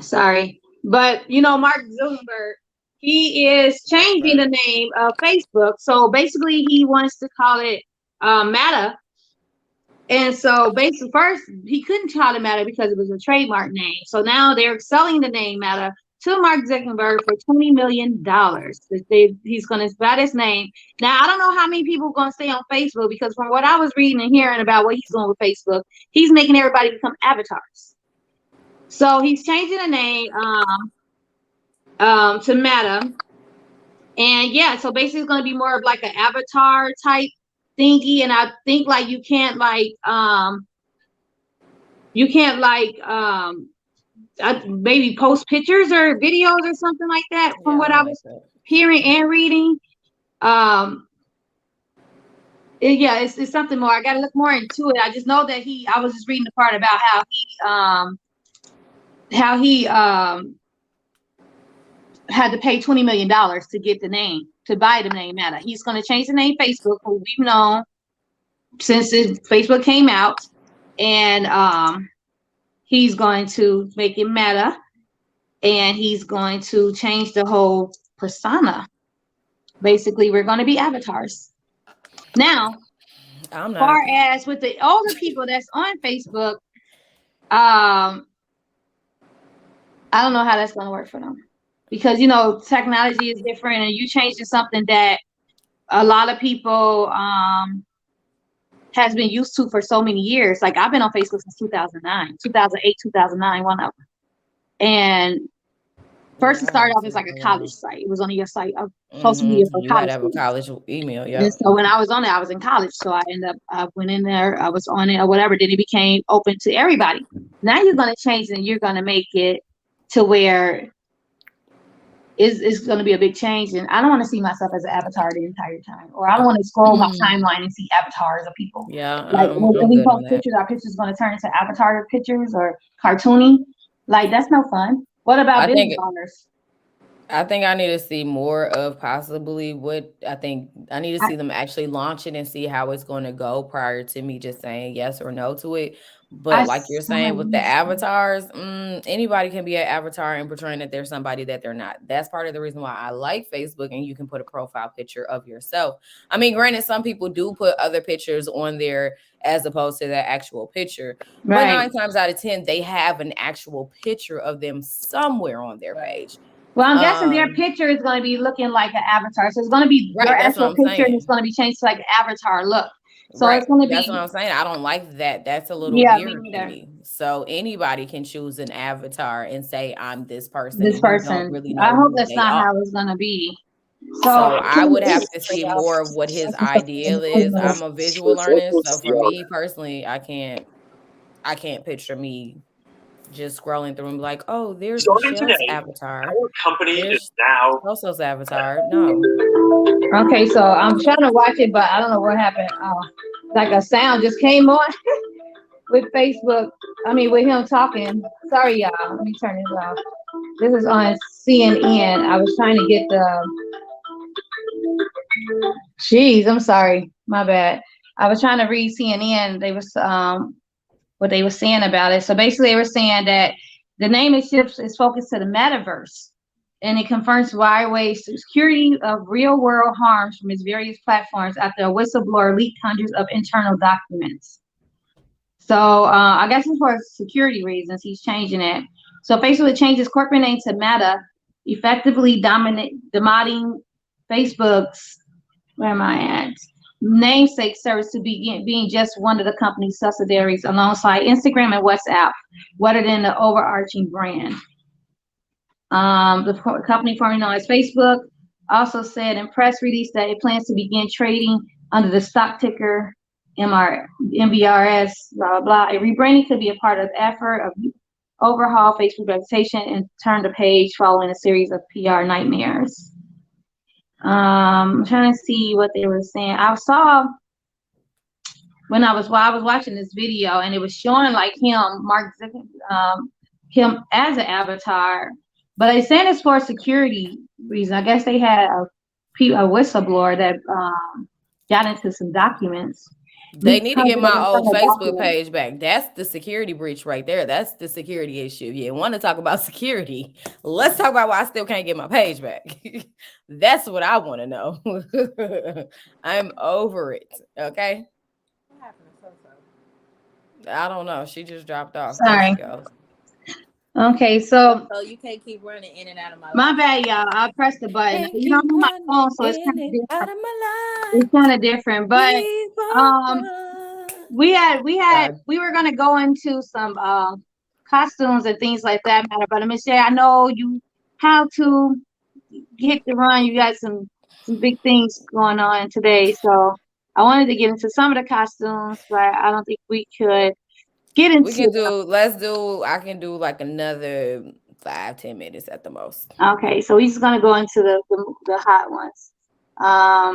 F: sorry. But you know, Mark Zuckerberg, he is changing the name of Facebook. So basically he wants to call it Meta. And so basically first he couldn't call it Meta because it was a trademark name. So now they're selling the name Meta to Mark Zuckerberg for $20 million. He's going to buy his name. Now, I don't know how many people are going to stay on Facebook because from what I was reading and hearing about what he's doing with Facebook, he's making everybody become avatars. So he's changing the name to Meta. And yeah, so basically it's going to be more of like an avatar type thingy. And I think like you can't maybe post pictures or videos or something like that from what I was hearing and reading. It's something more. I got to look more into it. I just know that I was just reading the part about how he had to pay $20 million to get the name, to buy the name Meta. He's going to change the name Facebook, who we've known since Facebook came out, and he's going to make it Meta, and he's going to change the whole persona. Basically, we're going to be avatars. Now, as far as with the older people that's on Facebook, I don't know how that's going to work for them. Because, you know, technology is different and you changing something that a lot of people has been used to for so many years. Like I've been on Facebook since 2009, 2008, 2009, one of them. And first it started off as like a college site. It was only a site of social media for college.
C: You had to have a college email, yeah.
F: And so when I was on it, I was in college. So I went in there, I was on it or whatever. Then it became open to everybody. Now you're going to change it and you're going to make it to where it's going to be a big change, and I don't want to see myself as an avatar the entire time, or I don't want to scroll my timeline and see avatars of people.
C: Yeah,
F: like when we post pictures, our pictures going to turn into avatar pictures or cartoony. Like that's no fun. What about business owners?
C: I think I need to see more of possibly I need to see them actually launch it and see how it's going to go prior to me just saying yes or no to it. But like you're saying with the avatars, anybody can be an avatar and portraying that they're somebody that they're not. That's part of the reason why I like Facebook, and you can put a profile picture of yourself. I mean, granted, some people do put other pictures on there as opposed to the actual picture. Right. But 9 times out of 10, they have an actual picture of them somewhere on their page.
F: Well, I'm guessing their picture is going to be looking like an avatar. So it's going to be your actual picture, and it's going to be changed to like an avatar look. So it's going to be.
C: That's what I'm saying. I don't like that. That's a little weird to me. So anybody can choose an avatar and say, I'm this person.
F: This person. Really I hope that's not how it's going to be.
C: So I would have to see more of what his ideal is. I'm a visual artist. So for me personally, I can't picture me just scrolling through and be like, oh, there's Michelle's avatar.
G: Our company is now
C: Oso's avatar. No.
F: Okay, so I'm trying to watch it, but I don't know what happened. Like a sound just came on with Facebook. I mean, with him talking. Sorry, y'all. Let me turn this off. This is on CNN. I was trying to get Jeez, I'm sorry. My bad. I was trying to read CNN. They was what they were saying about it. So basically they were saying that the name is focused to the metaverse, and it confirms Huawei's security of real world harms from its various platforms after a whistleblower leaked hundreds of internal documents. So I guess it's for security reasons he's changing it. So Facebook changes corporate name to Meta, effectively demoting Facebook's where am I at? Namesake service to being just one of the company's subsidiaries alongside Instagram and WhatsApp, rather than the overarching brand. The company formerly known as Facebook also said in press release that it plans to begin trading under the stock ticker MBRS, blah, blah, blah. A rebranding could be a part of the effort of overhaul Facebook reputation and turn the page following a series of PR nightmares. I'm trying to see what they were saying. I saw when I was watching this video, and it was showing like him, Mark Zuckerberg, him as an avatar, but they saying it's for security reason. I guess they had a whistleblower that got into some documents.
C: They need to get my old Facebook page back. That's the security breach right there. That's the security issue. You want to talk about security? Let's talk about why I still can't get my page back. That's what I want to know. I'm over it. Okay.
D: What happened to So-So?
C: I don't know. She just dropped off.
F: Sorry. Okay, so
D: you can't keep running in and out of my life.
F: My bad, y'all. I pressed the button. You know, on my phone, so it's kind of different. It's kind of different, but we were gonna go into some costumes and things like that matter. But Michelle, I know you have to hit the run. You got some big things going on today, so I wanted to get into some of the costumes, but I don't think we could get into.
C: I can do like another 5-10 minutes at the most.
F: Okay, so we're just gonna go into the hot ones. I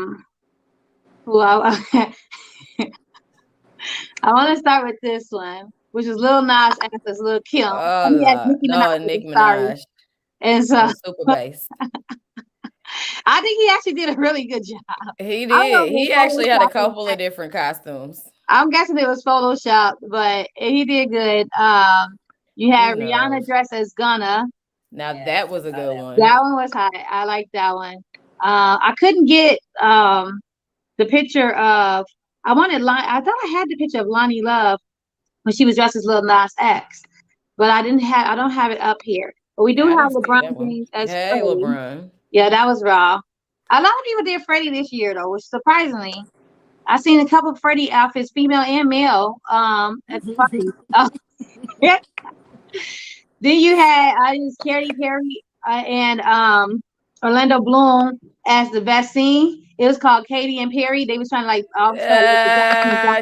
F: want to start with this one, which is Lil Nas X's Lil Kim.
C: Nicki Minaj.
F: And so
C: super bass.
F: I think he actually did a really good job.
C: He did. He actually had a couple of different costumes.
F: I'm guessing it was Photoshop, but he did good. You had Rihanna dressed as Gunna.
C: Now that was a good one.
F: That one was hot. I like that one. I couldn't get the picture of. I thought I had the picture of Lonnie Love when she was dressed as Lil Nas X, but I don't have it up here. But we do have LeBron James as Freddie.
C: LeBron.
F: Yeah, that was raw. A lot of people did Freddie this year though, which surprisingly, I seen a couple of Freddie outfits, female and male, at the party. Then you had Katy Perry and Orlando Bloom as the vaccine. It was called Katy and Perry. They was trying to like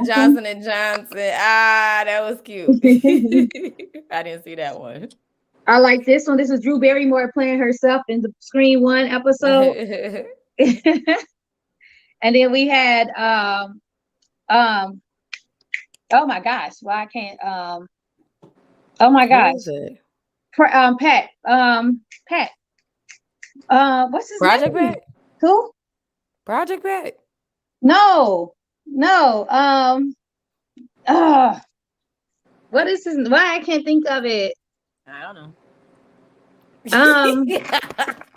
C: Johnson and Johnson. That was cute. I didn't see that one.
F: I like this one. This is Drew Barrymore playing herself in the Scream 1 episode. And then we had oh my gosh, why I can't oh my gosh. Pat. What's his
C: Project
F: name?
C: Pat?
F: Who?
C: Project Pat?
F: No. What is his? Why I can't think of it?
D: I don't know.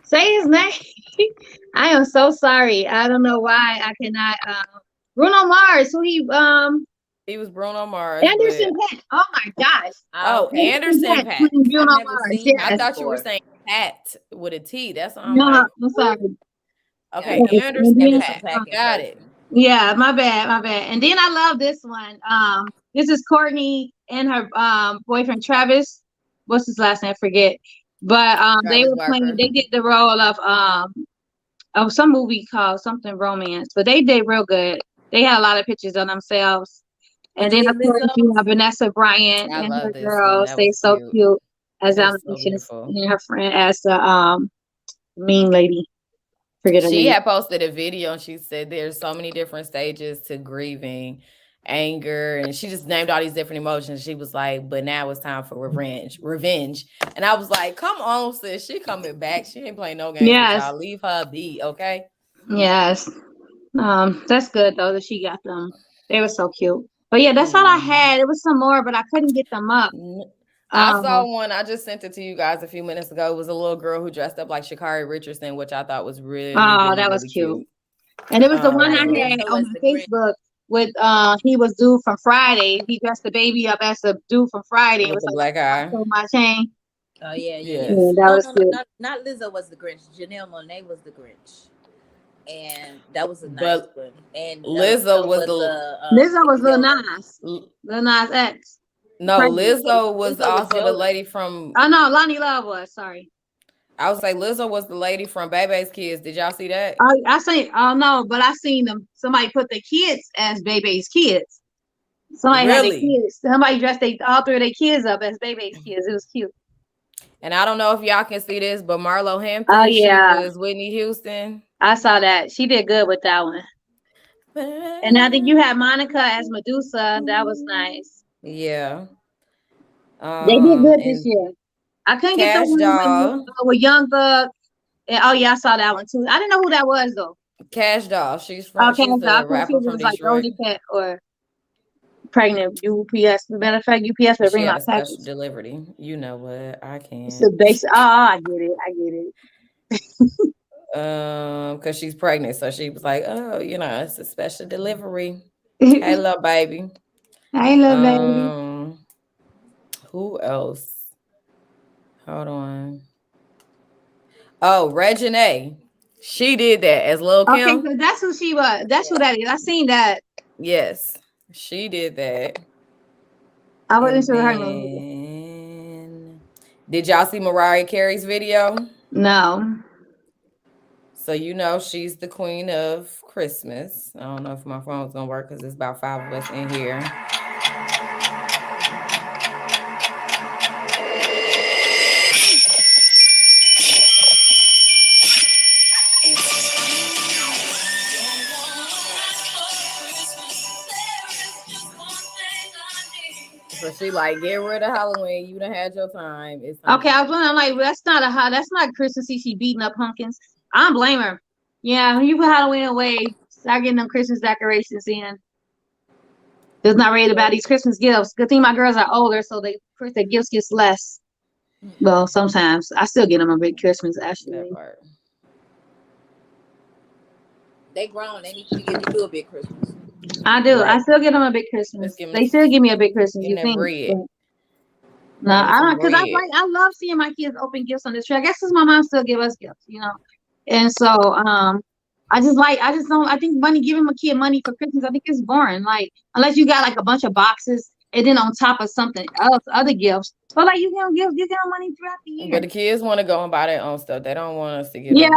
F: Say his name. I am so sorry. I don't know why I cannot. Bruno Mars. Who he
C: was Bruno Mars.
F: Anderson Pat. Oh my gosh.
C: Anderson Pat.
F: Bruno Mars. Yes.
C: I thought you were saying Pat with a T. That's what I'm
F: no,
C: like.
F: I'm sorry.
C: Okay, Anderson Pat. Got it.
F: Yeah, my bad. And then I love this one. This is Courtney and her boyfriend Travis. What's his last name? I forget. But they were playing. They did the role of some movie called something romance. But they did real good. They had a lot of pictures of themselves. And then of course you have Vanessa Bryant and her girls. They so cute. As and her friend as the mean lady.
C: She had posted a video and she said there's so many different stages to grieving, anger, and she just named all these different emotions. She was like, but now it's time for revenge. And I was like, come on, sis, she coming back. She ain't playing no games.
F: Yes.
C: Y'all. Leave her be, okay?
F: Yes. That's good though that she got them. They were so cute. But yeah, that's all I had. It was some more, but I couldn't get them up.
C: I saw one. I just sent it to you guys a few minutes ago. It was a little girl who dressed up like Sha'Carri Richardson, which I thought was really,
F: that was cute. And it was the one I had on Facebook with he was Dude from Friday. He dressed the baby up as the Dude from Friday. It was
C: the black eye.
F: My chain.
D: Oh yeah.
F: That was cute.
D: Not Lizzo was the Grinch. Janelle Monáe was the Grinch. and that was a nice
C: But
D: one. And
C: Lizzo was
F: Lizzo was Lil
D: Yoda.
F: Nas. Lil Nas X.
C: No,
F: Pregnant.
C: Lizzo was
D: Lizzo was
C: also the
D: Yoda.
C: lady from.
F: Oh no, Lonnie Love was. Sorry.
C: I would say Lizzo was the lady from Bebe's Kids. Did y'all see that?
F: I say, oh no, but I seen them. Somebody put their kids as Bebe's kids. Somebody had their
C: Really?
F: kids. Somebody dressed all three of their kids up as Bebe's kids. It was cute.
C: And I don't know if y'all can see this, but Marlo Hampton,
F: Oh yeah,
C: she was Whitney Houston.
F: I saw that. She did good with that one. And I think you had Monica as Medusa. That was nice.
C: Yeah.
F: They did good this year. I couldn't get the
C: Cash
F: one
C: Doll.
F: with Young Thug. And, oh yeah, I saw that one too. I didn't know who that was though.
C: Cash Doll. She's the rapper from
F: Like
C: Detroit.
F: Doja Cat or pregnant UPS. Matter of fact, UPS would bring
C: She
F: my
C: had a special
F: package.
C: delivery. You know what? I can't.
F: It's a basic. Oh, I get it.
C: Because she's pregnant, so she was like, "Oh, it's a special delivery." Hey, little baby.
F: Hey, little baby.
C: Who else? Hold on. Oh, Reginae. She did that as Lil' Kim.
F: Okay, so that's who she was. That's who that is. I seen that.
C: Yes, she did that.
F: I wasn't sure her name.
C: Did y'all see Mariah Carey's video?
F: No.
C: So she's the queen of Christmas. I don't know if my phone's gonna work because there's about 5 of us in here. So she like, get rid of Halloween. You done had your time. It's time.
F: Okay, I was wondering, like, that's not Christmas. She beating up pumpkins. I don't blame her. Yeah, when you put Halloween away, start getting them Christmas decorations in. Just not ready to buy these Christmas gifts. Good thing my girls are older, so their gifts gets less. Well, sometimes I still get them a big Christmas. Actually,
C: That part.
D: They grown. They need to get you a big Christmas.
F: I do.
C: Right.
F: I still get them a big Christmas. They still give me a big Christmas. You think? No, I don't, because I love seeing my kids open gifts on this tree. I guess because my mom still give us gifts, and so I think giving a kid money for Christmas, I think it's boring. Like, unless you got like a bunch of boxes and then on top of something else, other gifts. But like you get money throughout the year.
C: But the kids want to go and buy their own stuff. They don't want us to get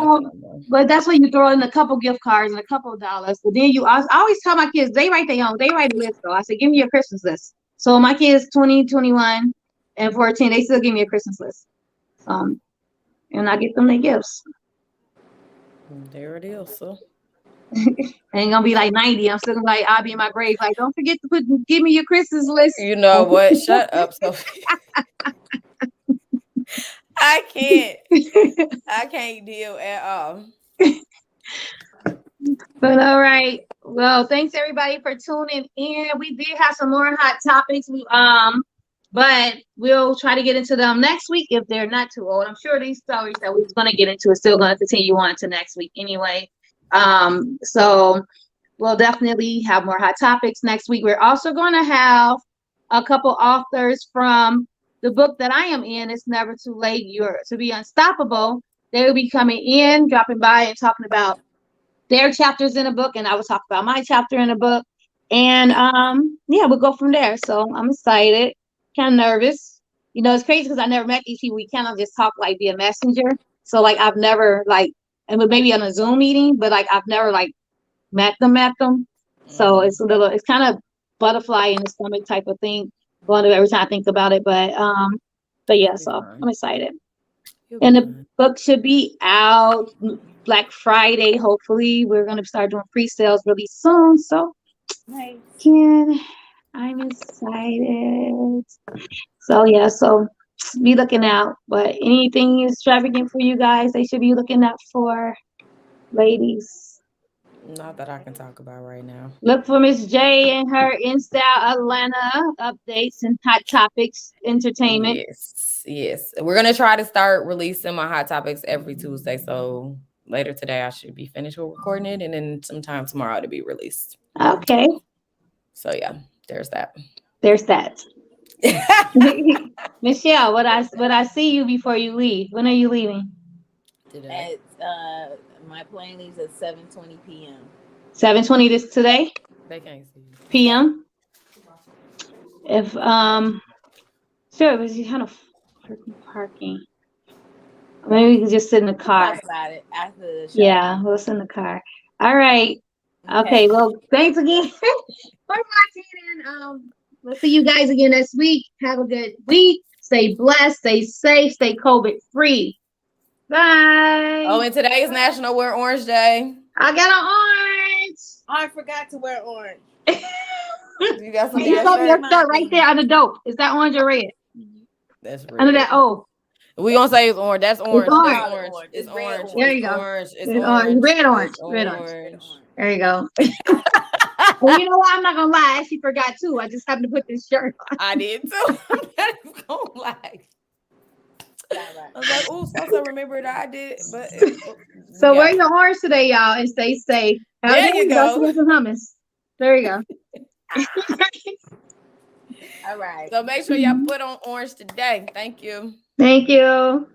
F: but that's why you throw in a couple gift cards and a couple of dollars. But then I always tell my kids, they write a list though. I say, give me your Christmas list. So my kids 20, 21, and 14, they still give me a Christmas list. And I get them their gifts.
C: There it is, so.
F: Ain't gonna be like 90. I'm still gonna be like, I'll be in my grave. Like, don't forget to give me your Christmas list.
C: You know what? Shut up, Sophie. I can't deal at all.
F: But all right. Well, thanks everybody for tuning in. We did have some more hot topics. But we'll try to get into them next week if they're not too old. I'm sure these stories that we're going to get into are still going to continue on to next week anyway. So we'll definitely have more hot topics next week. We're also going to have a couple authors from the book that I am in. It's Never Too Late. You're to Be Unstoppable. They will be coming in, dropping by and talking about their chapters in the book. And I will talk about my chapter in the book. And we'll go from there. So I'm excited. Kind of nervous, it's crazy because I never met these people. We cannot just talk like via messenger. So like I've never and maybe on a Zoom meeting, but like I've never met them. So it's kind of butterfly in the stomach type of thing going to every time I think about it. But yeah, so I'm excited. And the book should be out Black Friday. Hopefully, we're gonna start doing pre-sales really soon. So I'm excited. So yeah, so be looking out. But anything extravagant for you guys, they should be looking out for, ladies.
C: Not that I can talk about right now.
F: Look for Miss J and her InStyle Atlanta updates and hot topics entertainment.
C: Yes. We're gonna try to start releasing my hot topics every Tuesday. So later today, I should be finished with recording it, and then sometime tomorrow to be released.
F: Okay.
C: So yeah. There's that.
F: Michelle, would I see you before you leave? When are you leaving?
D: At My plane leaves at 7:20 p.m.
B: 7:20 this today,
C: They can't see you.
B: p.m. If sure, was you kind of parking? Maybe we can just sit in the car.
D: Talk about it after the show.
B: Yeah, we'll sit in the car. All right. Okay. Well, thanks again for watching, and we'll see you guys again next week. Have a good week. Stay blessed. Stay safe. Stay COVID free. Bye.
C: Oh, and today is National Wear Orange Day.
B: I got an orange.
D: I forgot to wear orange.
C: You got some
B: You saw your shirt right there on the dope. Is that orange or red?
C: That's red.
B: Under that O.
C: We gonna say it's orange. That's orange.
B: orange.
C: That's orange. It's orange.
B: There you
C: It's
B: go.
C: Orange. It's
B: It's
C: orange.
B: red orange.
C: It's
B: Red orange.
C: orange.
B: There you go. Well, you know what? I'm not gonna lie. I actually forgot too. I just happened to put this shirt on.
C: I did too. I'm not gonna lie. I was like, "Ooh, so remember that I did." But
B: So wear your orange today, y'all, and stay safe.
C: There you go.
B: Get some hummus. There you go.
D: All right.
C: So make sure y'all put on orange today. Thank you.
B: Thank you.